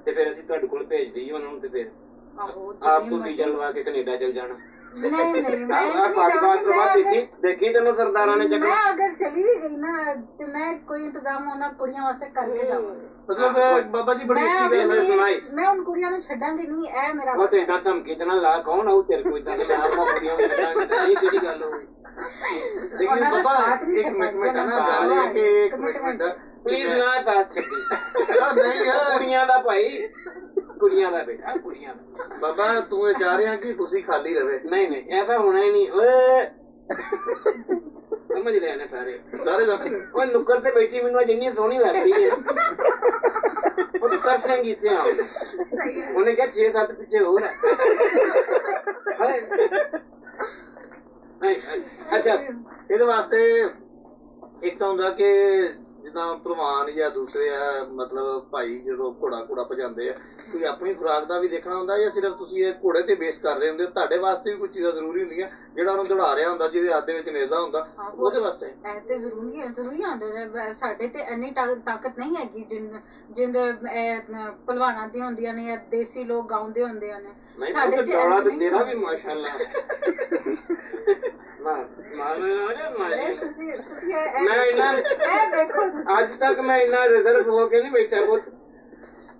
ਤੇ ਫਿਰ ਅਸੀਂ ਤੁਹਾਡੇ ਕੋਲ ਭੇਜ ਦਈਏ ਉਹਨਾਂ ਨੂੰ, ਤੇ ਫਿਰ ਆਪ ਤੋਂ ਵੀਜ਼ਾ ਲਵਾ ਕੇ ਕੈਨੇਡਾ ਚਲ ਜਾਣਾ। देखी तेन सरदारा ने मैं अगर चली भी गई ना तो मैं कोई इंतजाम होना कुड़ियां वास्ते करके जाऊंगी। मतलब बाबा जी बड़ी अच्छी गल है, मैं उन कुड़ियां नु छड्डांगी नहीं, ए मेरा वो तो इतना धमकी च ना ला, कौन आऊ तेरे को इतना के बिहार में कुड़ियां नु छड्डांगी, ये केड़ी गल होई? लेकिन बाबा एक मिनट ना गल है कि एक मिनट प्लीज ना साथ छड्डी नहीं यार, कुड़ियां दा भाई, कुड़ियां दा बेटा, कुड़ियां दा। बाबा तू ये चाह रहे हैं कि कुर्सी खाली रहे? नहीं नहीं ऐसा होना ही नहीं, ओए समझ रहे हैं सारे वो नुक्कर पे बैठी मैनू जिन्नी सोहनी लगती है वो तो तरसेंगी थे उन्हें क्या 6-7 पिछे हो अच्छा ਇਹਦੇ ਵਾਸਤੇ ਇੱਕ ਤਾਂ ਹੁੰਦਾ ਕਿ ਜਿੱਦਾਂ ਭਲਵਾਨ ਜਾਂ ਦੂਸਰੇ ਆ ਮਤਲਬ ਭਾਈ ਜਦੋਂ ਘੋੜਾ ਭਜਾਉਂਦੇ ਆ, ਕੋਈ ਆਪਣੀ ਖੁਰਾਕ ਦਾ ਵੀ ਦੇਖਣਾ ਹੁੰਦਾ ਜਾਂ ਸਿਰਫ ਤੁਸੀਂ ਇਹ ਘੋੜੇ ਤੇ ਬੇਸ ਕਰ ਰਹੇ ਹੁੰਦੇ ਹੋ? ਤੁਹਾਡੇ ਵਾਸਤੇ ਵੀ ਕੁਝ ਚੀਜ਼ਾਂ ਜ਼ਰੂਰੀ ਹੁੰਦੀਆਂ, ਜਿਹੜਾ ਉਹਨੂੰ ਦੌੜਾ ਰਿਹਾ ਹੁੰਦਾ, ਜਿਹਦੇ ਹੱਥ ਦੇ ਵਿੱਚ ਨੇਜ਼ਾ ਹੁੰਦਾ, ਉਹਦੇ ਵਾਸਤੇ ਇਹ ਤੇ ਜ਼ਰੂਰੀ ਹੁੰਦੇ। ਸਾਡੇ ਤੇ ਇੰਨੀ ਤਾਕਤ ਨਹੀਂ ਹੈਗੀ ਜਿੰਦੇ ਭਲਵਾਨਾਂ ਦੀਆਂ ਹੁੰਦੀਆਂ ਨੇ ਜਾਂ ਦੇਸੀ ਲੋਕ ਗਾਉਂਦੇ ਹੁੰਦੇ ਨੇ। ਸਾਡੇ ਚ ਤੇਰਾ ਵੀ ਮਾਸ਼ਾਅੱਲਾ ਅੱਜ ਤੱਕ ਮੈਂ ਇੰਨਾ ਰਿਜ਼ਰਵ ਹੋ ਕੇ ਨਹੀਂ ਬੈਠਾ, ਬਹੁਤ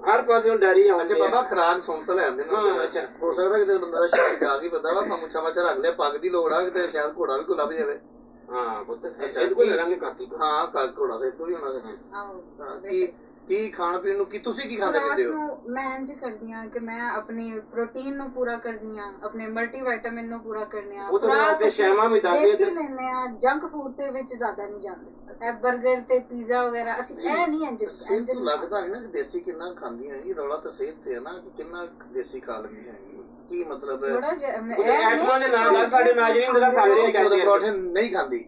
ਹਰ ਪਾਸੇ ਡਰੀ ਆ। ਅੱਛਾ ਬਾਬਾ ਖਰਾਕ ਸੁਣ ਤਾਂ ਲੈਂਦੇ ਨੇ, ਅੱਛਾ ਹੋ ਸਕਦਾ ਕਿਤੇ ਬੰਦਾ ਦਾ ਸ਼ੌਕ ਆ ਗਈ ਬੰਦਾ ਵਾ ਮੁੱਛਾਂ ਮਾਛਾਂ ਰੱਖ ਲਿਆ, ਪੱਗ ਦੀ ਲੋੜ ਆ ਕਿਤੇ, ਸ਼ਾਇਦ ਘੋੜਾ ਵੀ ਕੋਈ ਲੱਭ ਜਾਵੇ। ਹਾਂ ਪੁੱਤ ਇਹਦੇ ਕੋਲ ਲੜਾਂਗੇ ਕਾਕੀ ਕੋਲ। ਹਾਂ ਕਾਕੀ ਘੋੜਾ ਤੇ ਕੋਈ ਹੋਣਾ ਸੱਚ। ਕੀ ਖਾਣ ਪੀਣ ਨੂੰ ਕੀ ਤੁਸੀਂ ਕੀ ਖਾਂਦੇ ਪੀਂਦੇ ਹੋ? ਮੈਂ ਇੰਜ ਕਰਦੀ ਆ ਕਿ ਮੈਂ ਆਪਣੀ ਪ੍ਰੋਟੀਨ ਨੂੰ ਪੂਰਾ ਕਰਨੀ ਆ, ਆਪਣੇ ਮਲਟੀਵਿਟਾਮਿਨ ਨੂੰ ਪੂਰਾ ਕਰਨੀ ਆ, ਦੇਸੀ ਲੈਂਦੇ ਆ, ਜੰਕ ਫੂਡ ਦੇ ਵਿੱਚ ਜ਼ਿਆਦਾ ਨਹੀਂ ਜਾਂਦੇ, ਇਹ 버ਗਰ ਤੇ ਪੀਜ਼ਾ ਵਗੈਰਾ ਅਸੀਂ ਇਹ ਨਹੀਂ ਇੰਜ ਲੱਗਦਾ ਨਹੀਂ ਨਾ ਕਿ ਦੇਸੀ ਕਿੰਨਾ ਖਾਂਦੀਆਂ ਹੈ, ਰੌਲਾ ਤਾਂ ਸਿਹਤ ਤੇ ਹੈ ਨਾ ਕਿ ਕਿੰਨਾ ਦੇਸੀ ਖਾ ਲੈਂਦੀਆਂ ਹੈ। ਕੀ ਮਤਲਬ ਥੋੜਾ ਜਿਹਾ ਐਟਮਾਂ ਦੇ ਨਾਲ ਸਾਡੇ ਨਾਜ਼ਰੀਨ ਜਿਹੜਾ ਸਾਡੇ ਪਰੌਂਠੇ ਨਹੀਂ ਖਾਂਦੀ?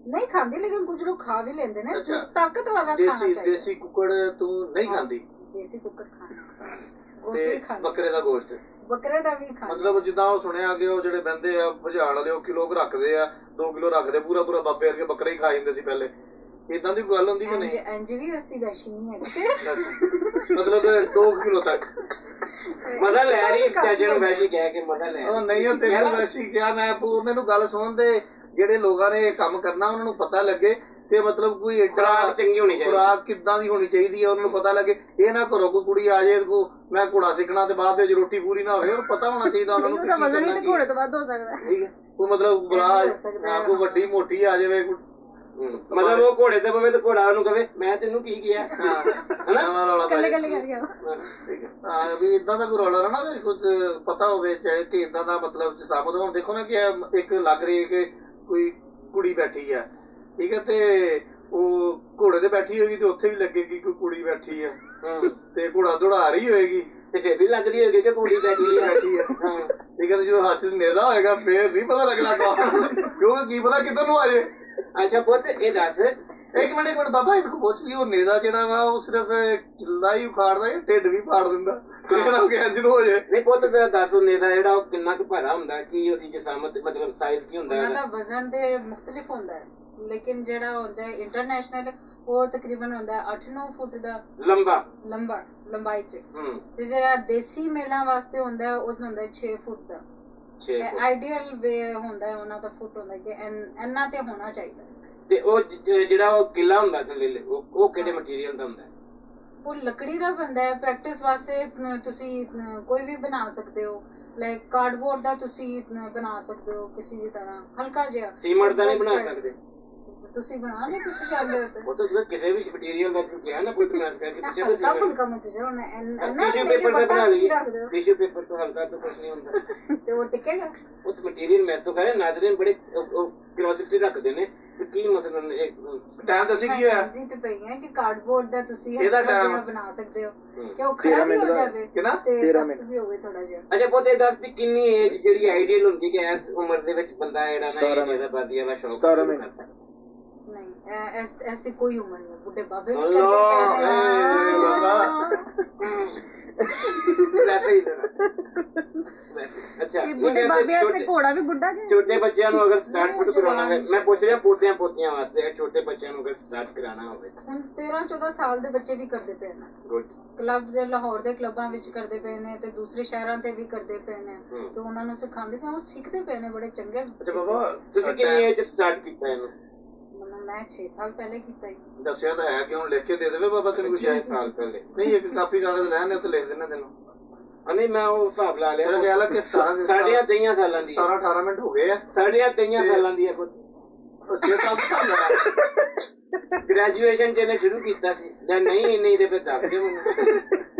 नहीं खाती, लेकिन कुछ लोग खा भी लेते हैं। अच्छा। ताकत वाला खाना चाहिए। देसी कुकड़ तू नहीं खाती? देसी कुकड़ खाना, गोश्त भी खाना, बकरे ਦਾ ਗੋਸ਼ਤ, बकरे ਦਾ ਵੀ ਖਾਣਾ। ਮਤਲਬ ਜਿੱਦਾਂ ਉਹ ਸੁਣਿਆ ਕਿ ਉਹ ਜਿਹੜੇ ਬੰਦੇ ਆ ਭਜਾਣ ਵਾਲੇ ਉਹ ਕਿਲੋ ਰੱਖਦੇ ਆ, 2 ਕਿਲੋ ਰੱਖਦੇ, ਪੂਰਾ ਬਾਬੇ ਵਰਗੇ ਬੱਕਰੇ ਹੀ ਖਾ ਜਾਂਦੇ ਸੀ ਪਹਿਲੇ, ਇਦਾਂ ਦੀ ਗੱਲ ਹੁੰਦੀ ਕਿ ਨਹੀਂ? ਇੰਜ ਵੀ ਅਸੀਂ ਵੈਸ਼ੀ ਨਹੀਂ ਹੈਗੇ ਮਤਲਬ 2 ਕਿਲੋ ਤੱਕ ਮਜ਼ਾ ਲੈ ਰਹੀ ਚਾਚੇ ਨੂੰ ਵੈਸ਼ੀ ਕਹਿ ਕੇ ਮਜ਼ਾ ਲੈ। ਉਹ ਨਹੀਂ, ਉਹ ਤੈਨੂੰ ਵੈਸ਼ੀ ਕਿਹਾ ਮੈਂ, ਮੈਨੂੰ ਗੱਲ ਸੁਣ ਦੇ, ਜਿਹੜੇ ਲੋਕਾਂ ਨੇ ਇਹ ਕੰਮ ਕਰਨਾ ਉਹਨਾਂ ਨੂੰ ਪਤਾ ਲੱਗੇ ਤੇ ਮਤਲਬ ਕੋਈ ਖੁਰਾਕ ਚੰਗੀ ਹੋਣੀ ਚਾਹੀਦੀ, ਖੁਰਾਕ ਕਿੱਦਾਂ ਦੀ ਹੋਣੀ ਚਾਹੀਦੀ ਹੈ ਉਹਨਾਂ ਨੂੰ ਪਤਾ ਲੱਗੇ। ਇਹ ਨਾ ਕਰੋ ਕੋਈ ਕੁੜੀ ਆ ਜਾਏ ਕੋ ਮੈਂ ਘੋੜਾ ਸਿੱਖਣਾ ਤੇ ਬਾਅਦ ਵਿੱਚ ਰੋਟੀ ਪੂਰੀ ਨਾ ਹੋਵੇ, ਪਤਾ ਹੋਣਾ ਚਾਹੀਦਾ ਉਹਨਾਂ ਨੂੰ ਘੋੜੇ ਤੋਂ ਵੱਧ ਹੋ ਸਕਦਾ। ਠੀਕ ਹੈ, ਕੋਈ ਮਤਲਬ ਬੜਾ ਕੋਈ ਵੱਡੀ ਮੋਟੀ ਆ ਜਾਵੇ, ਮਤਲਬ ਉਹ ਘੋੜੇ ਤੇ ਪਵੇ ਤੇ ਘੋੜਾ ਉਹਨੂੰ ਕਵੇ ਮੈਂ ਤੈਨੂੰ ਕੀ ਕਿਹਾ, ਹਾਂ ਵੀ ਏਦਾਂ ਦਾ ਕੋਈ ਰੌਲਾ ਨਾ ਵੀ ਕੁਝ ਪਤਾ ਹੋਵੇ ਚਾਹੇ ਕਿ ਏਦਾਂ ਦਾ ਮਤਲਬ ਸਾਬਤ ਹੁਣ ਦੇਖੋ ਨਾ ਕਿ ਇੱਕ ਲੱਗ ਰਹੀ ਹੈ ਕਿ ਕੋਈ ਕੁੜੀ ਬੈਠੀ ਆ, ਠੀਕ ਹੈ, ਤੇ ਉਹ ਘੋੜੇ ਤੇ ਬੈਠੀ ਹੋਏਗੀ ਤੇ ਉੱਥੇ ਵੀ ਲੱਗੇਗੀ ਕੋਈ ਕੁੜੀ ਬੈਠੀ ਆ, ਤੇ ਘੋੜਾ ਦੌੜਾ ਰਹੀ ਹੋਏਗੀ ਤੇ ਫਿਰ ਵੀ ਲੱਗ ਰਹੀ ਹੋਏਗੀ ਕਿ ਕੁੜੀ ਬੈਠੀ ਹੈ। ਠੀਕ ਹੈ, ਜਦੋਂ ਹੱਥ ਚ ਨੇਜ਼ਾ ਹੋਏਗਾ ਫੇਰ ਨਹੀਂ ਪਤਾ ਲੱਗਣਾ ਕਿਉਂਕਿ ਕੀ ਪਤਾ ਕਿੱਧਰ ਨੂੰ ਆ ਜਾਏ। ਅੱਛਾ ਪੁੱਤ ਇਹ ਦੱਸ, ਇੱਕ ਮਿੰਟ ਬਾਬਾ ਇਹਦੇ ਕੋਲ ਪੁੱਛ ਵੀ ਉਹ ਨੇਜ਼ਾ ਜਿਹੜਾ ਵਾ ਉਹ ਸਿਰਫ ਕਿੱਲਾ ਹੀ ਉਖਾੜਦਾ ਜਾਂ ਢਿੱਡ ਵੀ ਫਾੜ ਦਿੰਦਾ? ਨਹੀਂ ਪੁੱਤ ਦੱਸ ਨੇਜ਼ਾ ਜਿਹੜਾ ਉਹ ਕਿੰਨਾ ਕੁ ਭਾਰਾ ਹੁੰਦਾ, ਕੀ ਉਹਦੀ ਜਿਸਾਮਤ ਮਤਲਬ ਸਾਈਜ਼ ਕੀ ਹੁੰਦਾ? ਉਹਦਾ ਵਜ਼ਨ ਤੇ ਮੁਖਤਲਿਫ ਹੁੰਦਾ ਹੈ, ਲੇਕਿਨ ਜਿਹੜਾ ਹੁੰਦਾ ਹੈ ਇੰਟਰਨੈਸ਼ਨਲ ਉਹ ਤਕਰੀਬਨ ਹੁੰਦਾ 8-9 ਫੁੱਟ ਦਾ ਲੰਬਾਈ ਚ, ਤੇ ਜਿਹੜਾ ਦੇਸੀ ਮੇਲਾਂ ਵਾਸਤੇ ਹੁੰਦਾ ਉਹ ਹੁੰਦਾ 6 ਫੁੱਟ ਦਾ। ਆਈਡੀਅਲ ਵੇ ਹੁੰਦਾ ਉਹਨਾਂ ਦਾ ਫੁੱਟ ਹੁੰਦਾ ਕਿ ਇੰਨਾ ਤੇ ਹੋਣਾ ਚਾਹੀਦਾ। ਤੇ ਉਹ ਜਿਹੜਾ ਉਹ ਕਿਲਾ ਹੁੰਦਾ ਥੱਲੇ ਉਹ ਕਿਹੜੇ ਮਟੀਰੀਅਲ ਦਾ ਹੁੰਦਾ? ਉਹ ਲੱਕੜੀ ਦਾ ਬਣਦਾ ਹੈ। ਪ੍ਰੈਕਟਿਸ ਵਾਸਤੇ ਤੁਸੀਂ ਕੋਈ ਵੀ ਬਣਾ ਸਕਦੇ ਹੋ, ਲਾਈਕ ਕਾਰਡਬੋਰਡ ਦਾ ਤੁਸੀਂ ਬਣਾ ਸਕਦੇ ਹੋ ਕਿਸੇ ਵੀ ਤਰ੍ਹਾਂ, ਹਲਕਾ ਜਿਹਾ। ਸੀਮੈਂਟ ਦਾ ਨਹੀਂ ਬਣਾ ਸਕਦੇ ਤੁਸੀਂ ਬਣਾ ਨਹੀਂ, ਤੁਸੀਂ ਚਾਹੁੰਦੇ ਹੋ ਉਹ ਤਾਂ ਕਿਸੇ ਵੀ ਮਟੀਰੀਅਲ ਦਾ ਤੂੰ ਕਿਹਾ ਨਾ ਕੋਈ ਬਣਾ ਸਕਦੇ ਕਿ ਪਿੱਛੇ ਹਲਕਾ ਫੁਲਕਾ ਮਟੀਰੀਅਲ ਟਿਸ਼ੂ ਪੇਪਰ ਦਾ ਬਣਾ ਲਈ, ਟਿਸ਼ੂ ਪੇਪਰ ਤੋਂ ਹਲਕਾ ਤਾਂ ਕੁਝ ਨਹੀਂ ਹੁੰਦਾ ਤੇ ਉਹ ਟਿਕੇਗਾ। ਉਹ ਮਟੀਰੀਅਲ ਮੈਂ ਤਾਂ ਕਰੇ ਨਾਜ਼ਰੀਨ ਬੜੇ ਕਿਉਰਿਓਸਿਟੀ ਰੱਖਦੇ ਨੇ ਕੀ ਮਸਲਾ ਇੱਕ ਟਾਈਮ ਦੱਸੀ ਕੀ ਹੋਇਆ ਦੀ ਤੇ ਪਈ ਹੈ ਕਿ ਕਾਰਡਬੋਰਡ ਦਾ ਤੁਸੀਂ ਬਣਾ ਸਕਦੇ ਹੋ ਕਿ ਉਹ ਖੜਾ ਵੀ ਹੋ ਜਾਵੇ ਤੇ ਸਖਤ ਵੀ ਹੋਵੇ ਥੋੜਾ ਜਿਹਾ। ਅੱਛਾ ਪੁੱਤ ਇਹ ਦੱਸ ਵੀ ਕਿੰਨੀ ਏਜ ਜਿਹੜੀ ਆਈਡੀਅਲ ਹੁੰਦੀ ਕਿ ਇਸ ਉਮਰ ਦੇ ਵਿੱਚ ਬੰਦਾ ਜਿਹੜਾ ਨਾ ਇਹਦਾ ਬਾਦੀਆਂ ਦਾ ਸ਼ੌਕ ਕਰ ਸਕਦਾ? ਨਹੀਂ ਐਸ ਦੀ ਕੋਈ ਉਮਰ ਨਹੀਂ, ਬੁੱਢੇ ਬਾਬੇ वैसे ही अच्छा छोटे बच्चों ਨੂੰ अगर स्टार्ट पुट कराना है मैं पूछ रहा पोतियां पोतियां वास्ते छोटे बच्चों ਨੂੰ अगर स्टार्ट कराना होवे ਹੁਣ 13-14 ਸਾਲ ਦੇ ਬੱਚੇ ਵੀ ਕਰਦੇ ਪਏ ਨੇ ਗੁੱਡ ਕਲੱਬ ਦੇ ਲਾਹੌਰ ਦੇ ਕਲੱਬਾਂ ਵਿੱਚ ਕਰਦੇ ਪਏ ਨੇ ਤੇ ਦੂਸਰੇ ਸ਼ਹਿਰਾਂ ਤੇ ਵੀ ਕਰਦੇ ਪਏ ਨੇ ਤੇ ਉਹਨਾਂ ਨੂੰ ਸਿਖਾਉਂਦੇ ਪਏ ਉਹ ਸਿੱਖਦੇ ਪਏ ਨੇ ਬੜੇ ਚੰਗੇ ਅੱਛਾ ਬਾਬਾ ਤੁਸੀਂ ਕਿੰਨੀ ਏਜ ਸਟਾਰਟ ਕੀਤਾ ਇਹਨੂੰ मैं 6 साल पहले किया ਦੱਸਿਆ ਤਾਂ ਹੈ ਕਿ ਹੁਣ ਲਿਖ ਕੇ ਦੇ ਦੇਵੇ ਬਾਬਾ ਤੈਨੂੰ ਕੁਛ 6 ਸਾਲ ਪਹਿਲੇ ਨਹੀਂ ਇੱਕ ਕਾਪੀ ਕਾਗਜ਼ ਲੈਣ ਉੱਤੇ ਲਿਖ ਦੇਣਾ ਤੈਨੂੰ ਨਹੀਂ ਮੈਂ ਉਹ ਹਿਸਾਬ ਲਾ ਲਿਆ ਮੇਰਾ ਖਿਆਲ ਹੈ ਕਿ ਸਾਢੇ 23 ਸਾਲਾਂ ਦੀ 17-18 ਮਿੰਟ ਹੋ ਗਏ ਆ ਸਾਢੇ 23 ਸਾਲਾਂ ਦੀ ਹੈ ਖੁਦ 6 ਸਾਲ ਤੋਂ ਗ੍ਰੈਜੂਏਸ਼ਨ ਜਿਹਨੇ ਸ਼ੁਰੂ ਕੀਤਾ ਸੀ ਜਾਂ ਨਹੀਂ ਤੇ ਫਿਰ ਦੱਸ ਦੇ ਮੈਨੂੰ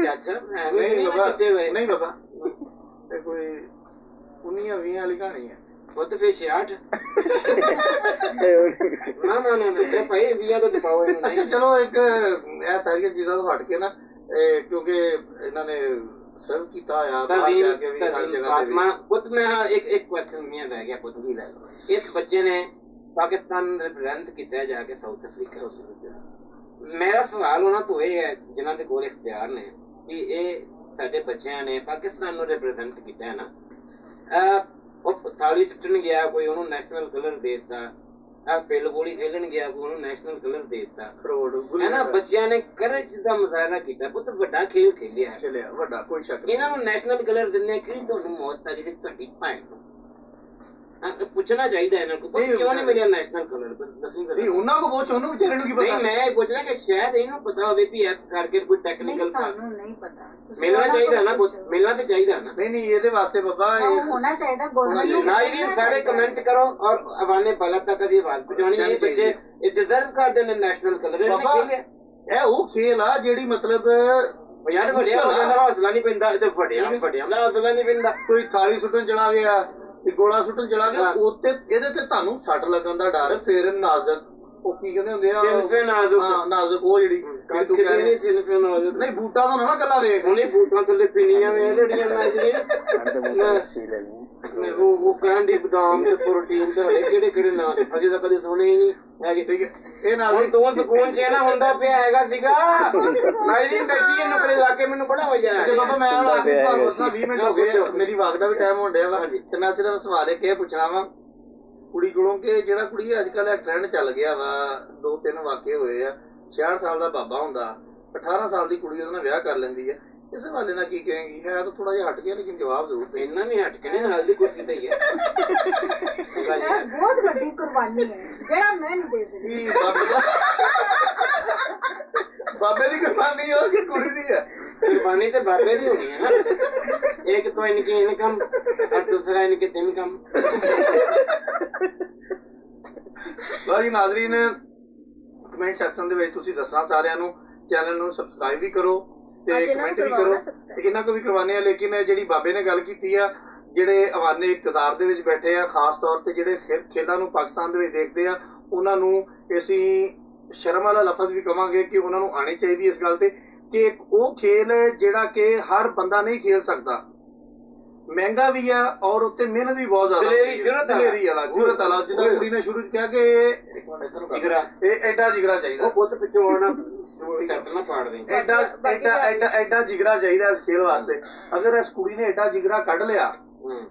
ਚਾਚਾ ਐਵੇਂ ਨਹੀਂ ਕਿਤੇ ਹੋਏ ਨਹੀਂ ਬਾਬਾ ਤੇ ਕੋਈ 19-20 ਵਾਲੀ ਕਹਾਣੀ ਹੈ खुद फिर 66 ना ते भाई 20 तो दिखाओ अच्छा चलो एक ਇਹ ਸਾਰੀਆਂ ਚੀਜ਼ਾਂ ਤੋਂ ਹਟ ਕੇ ਨਾ ਕਿਉਂਕਿ ਇਹਨਾਂ ਨੇ ਸਰਵ ਕੀਤਾ ਆ ਬਾਹਰ ਜਾ ਕੇ ਵੀ ਹਰ ਜਗ੍ਹਾ ਤੇ खुद में हाँ एक क्वेश्चन में रह गया खुद की इस बच्चे ने पाकिस्तान रिप्रेजेंट किया जाके साउथ अफ्रीका मेरा सवाल होना तो ये है जिन्हां दे कोल इख्तियार ने कि ये साडे बच्चियां ने पाकिस्तान नु रिप्रेजेंट किया है ना ਉਹ ਥਾਲੀ ਸੁੱਟਣ ਗਿਆ ਕੋਈ ਉਹਨੂੰ ਨੈਸ਼ਨਲ ਕਲਰ ਦੇ ਦਿੱਤਾ ਆ ਪਿੱਲ ਗੋਲੀ ਖੇਲਣ ਗਿਆ ਕੋਈ ਉਹਨੂੰ ਨੈਸ਼ਨਲ ਕਲਰ ਦੇ ਦਿੱਤਾ ਕਰੋੜ ਹੈ ਨਾ ਬੱਚਿਆਂ ਨੇ ਕਰੇਜ ਦਾ ਮੁਜ਼ਾਹਰਾ ਕੀਤਾ ਬਹੁਤ ਵੱਡਾ ਖੇਲ ਖੇਲਿਆ ਵੱਡਾ ਕੋਈ ਸ਼ੱਕ ਨਹੀਂ ਇਹਨਾਂ ਨੂੰ ਨੈਸ਼ਨਲ ਕਲਰ ਦਿੰਦੇ ਕਿਹੜੀ ਤੁਹਾਨੂੰ ਮੌਤ ਆ ਜਿਹਦੀ ਤੁਹਾਡੀ ਭੈਣ ਨੂੰ ਪੁੱਛਣਾ ਚਾਹੀਦਾ ਇਹਨਾਂ ਨੂੰ ਕਿਉਂ ਨਹੀਂ ਮਿਲਿਆ ਨੈਸ਼ਨਲ ਕਲਰ ਦੱਸੀ ਨਹੀਂ ਉਹਨਾਂ ਕੋ ਪੁੱਛ ਉਹਨੂੰ ਵਿਚਾਰੇ ਨੂੰ ਕੀ ਪਤਾ ਨਹੀਂ ਮੈਂ ਇਹ ਪੁੱਛਣਾ ਕਿ ਸ਼ਾਇਦ ਇਹਨੂੰ ਪਤਾ ਹੋਵੇ ਵੀ ਇਸ ਕਰਕੇ ਕੋਈ ਟੈਕਨੀਕਲ ਸਾਨੂੰ ਨਹੀਂ ਪਤਾ ਮਿਲਣਾ ਚਾਹੀਦਾ ਨਾ ਮਿਲਣਾ ਤੇ ਚਾਹੀਦਾ ਨਾ ਨਹੀਂ ਇਹਦੇ ਵਾਸਤੇ ਬਾਬਾ ਹੋਣਾ ਚਾਹੀਦਾ ਗਵਰਨਮੈਂਟ ਨੂੰ ਨਾਜ਼ਰੀਨ ਸਾਰੇ ਕਮੈਂਟ ਕਰੋ ਔਰ ਅਵਾਨੇ ਬਲਾ ਤੱਕ ਦੀ ਆਵਾਜ਼ ਪਹੁੰਚਾਉਣੀ ਹੈ ਬੱਚੇ ਇਹ ਡਿਜ਼ਰਵ ਕਰਦੇ ਨੇ ਨੈਸ਼ਨਲ ਕਲਰ ਇਹਨੇ ਖੇਲਿਆ ਇਹ ਉਹ ਖੇਲ ਆ ਜਿਹੜੀ ਮਤਲਬ ਯਾਰ ਵੱਡਿਆ ਹੋ ਜਾਂਦਾ ਹੌਸਲਾ ਨਹੀਂ ਪੈਂਦਾ ਤੇ ਵੱਡਿਆਂ ਦਾ ਹੌਸਲਾ ਨਹੀਂ ਪੈਂਦਾ ਕੋਈ ਥਾਲੀ ਸੁੱਟਣ ਚਲਾ ਗਿਆ ਗੋਲਾ ਸੁੱਟਣ ਚਲਾ ਗਿਆ ਉੱਤੇ ਇਹਦੇ ਤੇ ਤੁਹਾਨੂੰ ਸੱਟ ਲੱਗਣ ਦਾ ਡਰ ਫੇਰ ਨਾਜ਼ਕ ਉਹ ਕੀ ਕਹਿੰਦੇ ਹੁੰਦੇ ਆ ਨਾਜ਼ਕ ਉਹ ਜਿਹੜੀ ਨਹੀਂ ਬੂਟਾਂ ਤੋਂ ਨਾ ਕੱਲਾ ਵੇਖ ਉਹਨੇ ਬੂਟਾਂ ਥੱਲੇ ਪੀਣੀਆਂ ਵੇ ਜਿਹੜੀਆਂ ਉਹ ਕਹਿੰਦੀ ਬਦਾਮ ਤੇ ਪ੍ਰੋਟੀਨ ਤੇ ਕਿਹੜੇ ਨਾਂ ਅਜੇ ਤਾਂ ਕਦੇ ਸੁਣੇ ਹੀ ਨਹੀਂ ਹੈਗੇ ਠੀਕ ਹੈ ਇਹ ਨਾਲ ਤੋਂ ਸਕੂਨ ਚ ਨਾ ਹੁੰਦਾ ਪਿਆ ਹੈਗਾ ਸੀਗਾ ਨਾਈਜੀ ਬੈਠੀ ਹੈ ਨੁਕਰੇ ਲਾ ਕੇ ਮੈਨੂੰ ਬੜਾ ਹੋ ਜਾਇਆ ਤੇ ਬਾਬਾ ਮੈਂ ਹੁਣ ਆਖਰੀ ਸਵਾਲ ਪੁੱਛਣਾ 20 ਮਿੰਟ ਹੋ ਗਏ ਮੇਰੀ ਵਾਕ ਦਾ ਵੀ ਟਾਈਮ ਹੋਣ ਡਿਆ ਵਾ ਤੇ ਮੈਂ ਸਿਰਫ ਸਵਾਲ ਇਹ ਪੁੱਛਣਾ ਵਾ ਕੁੜੀ ਕੋਲੋਂ ਕਿ ਜਿਹੜਾ ਕੁੜੀ ਅੱਜ ਕੱਲ ਟ੍ਰੈਂਡ ਚੱਲ ਗਿਆ ਵਾ 2-3 ਵਾਕੇ ਹੋਏ ਆ 66 ਸਾਲ ਦਾ ਬਾਬਾ ਹੁੰਦਾ 18 ਸਾਲ ਦੀ ਕੁੜੀ ਉਹਦੇ ਨਾਲ ਵਿਆਹ ਕਰ ਲੈਂਦੀ ਹੈ ਇਸ ਹਵਾਲੇ ਨਾਲ ਕੀ ਕਹੇਗੀ ਹੈ ਤਾਂ ਥੋੜਾ ਜਿਹਾ ਹਟ ਗਿਆ ਲੇਕਿਨ ਜਵਾਬ ਜ਼ਰੂਰ ਤੇ ਇੰਨਾ ਵੀ ਹਟ ਕੇ ਨਹੀਂ ਨਾਲ ਦੀ ਕੁਰਸੀ ਤੇ ਹੀ ਹੈ ਬਹੁਤ ਵੱਡੀ ਕੁਰਬਾਨੀ ਹੈ ਜਿਹੜਾ ਮੈਂ ਨਹੀਂ ਦੇ ਸਕਦੀ ਬਾਬੇ ਦੀ ਕੁਰਬਾਨੀ ਹੋ ਕਿ ਕੁੜੀ ਦੀ ਹੈ कुर्बानी तो बाबे दी होनी है ना एक तो इनकी इनकम और दूसरा इनके दिन कम ਬਾਜੀ ਨਾਜ਼ਰੀਨ ਕਮੈਂਟ ਸੈਕਸ਼ਨ ਦੇ ਵਿੱਚ ਤੁਸੀਂ ਦੱਸਣਾ ਸਾਰਿਆਂ ਨੂੰ ਚੈਨਲ ਨੂੰ ਸਬਸਕ੍ਰਾਈਬ ਵੀ ਕਰੋ ਤੇ ਕਮੈਂਟ ਵੀ ਕਰੋ ਤੇ ਇਹਨਾਂ ਕੋ ਵੀ ਕਰਵਾਉਂਦੇ ਆ ਲੇਕਿਨ ਜਿਹੜੀ ਬਾਬੇ ਨੇ ਗੱਲ ਕੀਤੀ ਆ ਜਿਹੜੇ ਅਵਾਨੇ ਇਕਤਦਾਰ ਦੇ ਵਿੱਚ ਬੈਠੇ ਆ ਖਾਸ ਤੌਰ ਤੇ ਜਿਹੜੇ ਖੇਡਾਂ ਨੂੰ ਪਾਕਿਸਤਾਨ ਦੇ ਵਿੱਚ ਦੇਖਦੇ ਆ ਉਹਨਾਂ ਨੂੰ ਅਸੀਂ ਸ਼ਰਮ ਵਾਲਾ ਲਫ਼ਜ਼ ਵੀ ਕਵਾਂਗੇ ਕਿ ਉਹਨਾਂ ਨੂੰ ਆਣੀ ਚਾਹੀਦੀ ਇਸ ਗੱਲ ਤੇ ਕਿ ਉਹ ਖੇਲ ਜਿਹੜਾ ਕਿ ਹਰ ਬੰਦਾ ਨਹੀਂ ਖੇਲ ਸਕਦਾ ਮਹਿੰਗਾ ਵੀ ਆ ਔਰ ਉੱਤੇ ਮਿਹਨਤ ਵੀ ਬਹੁਤ ਜ਼ਿਆਦਾ ਦਲੇਰੀ ਵਾਲਾ ਜੁਰਤ ਵਾਲਾ ਜਿੱਦਾਂ ਕੁੜੀ ਨੇ ਸ਼ੁਰੂ ਚ ਕਿਹਾ ਕਿ ਜਿਗਰਾ ਇਹ ਐਡਾ ਜਿਗਰਾ ਚਾਹੀਦਾ ਉਹ ਪੁੱਤ ਪਿੱਛੋਂ ਆਉਣਾ ਸੈੱਟ ਨਾ ਪਾੜ ਦੇ ਐਡਾ ਜਿਗਰਾ ਚਾਹੀਦਾ ਇਸ ਖੇਲ ਵਾਸਤੇ ਅਗਰ ਇਸ ਕੁੜੀ ਨੇ ਐਡਾ ਜਿਗਰਾ ਕੱਢ ਲਿਆ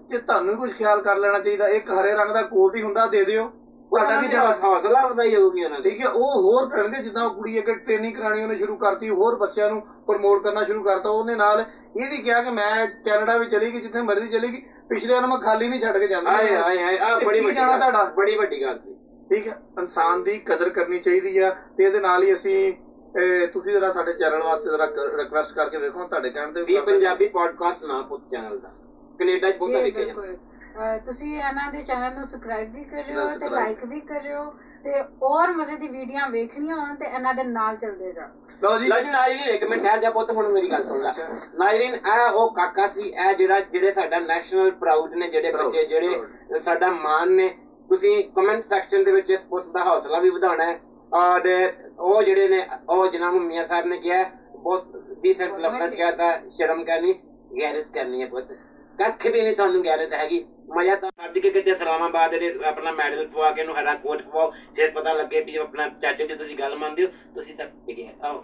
ਤੇ ਤੁਹਾਨੂੰ ਵੀ ਕੁਝ ਖਿਆਲ ਕਰ ਲੈਣਾ ਚਾਹੀਦਾ ਇੱਕ ਹਰੇ ਰੰਗ ਦਾ ਕੋਟ ਹੀ ਹੁੰਦਾ ਦੇ ਦਿਓ ਤੁਹਾਡਾ ਕੀ ਜਾਣਾ ਹੌਸਲਾ ਵਧਾਈ ਹੋਊਗੀ ਉਹਨਾਂ ਦੀ ਠੀਕ ਹੈ ਉਹ ਹੋਰ ਕਰਨਗੇ ਜਿੱਦਾਂ ਉਹ ਕੁੜੀ ਅੱਗੇ ਟ੍ਰੇਨਿੰਗ ਕਰਾਣੀ ਉਹਨੇ ਸ਼ੁਰੂ ਕਰਤੀ ਹੋਰ ਬੱਚਿਆਂ ਨੂੰ ਪ੍ਰਮੋਟ ਕਰਨਾ ਸ਼ੁਰੂ ਕਰਤਾ ਉਹਨੇ ਨਾਲ ਇਹ ਵੀ ਕਿਹਾ ਕਿ ਮੈਂ ਕੈਨੇਡਾ ਵੀ ਚਲੀ ਗਈ ਜਿੱਥੇ ਮਰਜ਼ੀ ਚਲੀ ਗਈ ਪਿਛਲੇ ਨੂੰ ਮੈਂ ਖਾਲੀ ਨਹੀਂ ਛੱਡ ਕੇ ਜਾਂਦਾ ਬੜੀ ਵੱਡੀ ਗੱਲ ਸੀ ਠੀਕ ਹੈ ਇਨਸਾਨ ਦੀ ਕਦਰ ਕਰਨੀ ਚਾਹੀਦੀ ਆ ਤੇ ਇਹਦੇ ਨਾਲ ਹੀ ਅਸੀਂ ਤੁਸੀਂ ਜਰਾ ਸਾਡੇ ਚੈਨਲ ਵਾਸਤੇ ਜਰਾ ਰਿਕਵੈਸਟ ਕਰਕੇ ਵੇਖੋ ਤੁਹਾਡੇ ਕਹਿਣ ਤੇ ਪੰਜਾਬੀ ਪੋਡਕਾਸਟ ਨਾ ਪੁੱਤ ਚੈਨਲ ਦਾ ਕੈਨੇਡਾ ਚ ਬਹੁਤ ਲਿਖਿਆ ਜਾਂਦਾ ਤੁਸੀਂ ਇਹਨਾਂ ਦੇ ਚੈਨਲ ਨੂੰ ਸਬਸਕ੍ਰਾਈਬ ਵੀ ਕਰਿਓ ਤੇ ਲਾਈਕ ਵੀ ਕਰਿਓ ਤੇ ਹੋਰ ਮਜ਼ੇ ਦੀ ਵੀਡੀਓ ਵੇਖਣੀਆਂ ਹੋਣ ਤੇ ਇਹਨਾਂ ਦੇ ਨਾਲ ਚੱਲਦੇ ਜਾਓ ਲਓ ਜੀ ਨਾਜ਼ਰੀਨ ਇੱਕ ਮਿੰਟ ਠਹਿਰ ਜਾ ਪੁੱਤ ਹੁਣ ਮੇਰੀ ਗੱਲ ਸੁਣ ਲੈ ਨਾਜ਼ਰੀਨ ਇਹ ਉਹ ਕਾਕਾ ਸੀ ਇਹ ਜਿਹੜੇ ਸਾਡਾ ਨੈਸ਼ਨਲ ਪ੍ਰਾਊਡ ਨੇ ਜਿਹੜੇ ਬੱਚੇ ਜਿਹੜੇ ਸਾਡਾ ਮਾਣ ਨੇ ਤੁਸੀਂ ਕਮੈਂਟ ਸੈਕਸ਼ਨ ਦੇ ਵਿੱਚ ਇਸ ਪੁੱਤ ਦਾ ਹੌਸਲਾ ਵੀ ਵਧਾਉਣਾ ਹੈ ਔਰ ਉਹ ਜਿਹੜੇ ਨੇ ਉਹ ਜਿਨ੍ਹਾਂ ਨੂੰ ਮੀਆਂ ਸਾਹਿਬ ਨੇ ਕਿਹਾ ਬਹੁਤ ਡੀਸੈਂਟ ਲਫ਼ਜ਼ਾਂ ਚ ਕਿਹਾ ਤਾਂ ਸ਼ਰਮ ਕਰਨੀ ਗੈਰਤ ਕਰਨੀ ਹੈ ਪੁੱਤ ਕੱਖ ਵੀ ਨਹੀਂ ਤੁਹਾਨੂੰ ਗੈਰਤ ਹੈਗੀ ਮਜ਼ਾ ਤਾਂ ਸੱਜ ਕੇ ਕਿਤੇ ਇਸਲਾਮਾਬਾਦ ਦੇ ਆਪਣਾ ਮੈਡਲ ਪਵਾ ਕੇ ਇਹਨੂੰ ਹਰਾ ਕੋਟ ਪਵਾਓ ਫਿਰ ਪਤਾ ਲੱਗੇ ਵੀ ਆਪਣਾ ਚਾਚੇ ਦੀ ਤੁਸੀਂ ਗੱਲ ਮੰਨਦੇ ਹੋ ਤੁਸੀਂ ਤਾਂ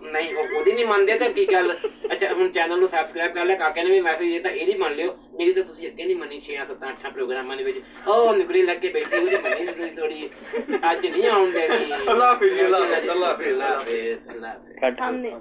ਨਹੀਂ ਉਹਦੀ ਨਹੀਂ ਮੰਨਦੇ ਤਾਂ ਕੀ ਗੱਲ ਅੱਛਾ ਹੁਣ ਚੈਨਲ ਨੂੰ ਸਬਸਕ੍ਰਾਈਬ ਕਰ ਲਿਆ ਕਾਕੇ ਨੇ ਵੀ ਮੈਸੇਜ ਦਿੱਤਾ ਇਹਦੀ ਮੰਨ ਲਿਓ ਮੇਰੀ ਤਾਂ ਤੁਸੀਂ ਅੱਗੇ ਨਹੀਂ ਮੰਨੀ 6 7 8 ਪ੍ਰੋਗਰਾਮਾਂ ਦੇ ਵਿੱਚ ਉਹ ਨਿਕਲੀ ਲੱਗ ਕੇ ਬੈਠੀ ਉਹਦੀ ਮੰਨੀ ਤੁਸੀਂ ਥੋੜੀ ਅੱਜ ਨਹੀਂ ਆਉਣ ਦੇਣੀ ਅੱਲਾਹ ਹਾਫਿਜ਼।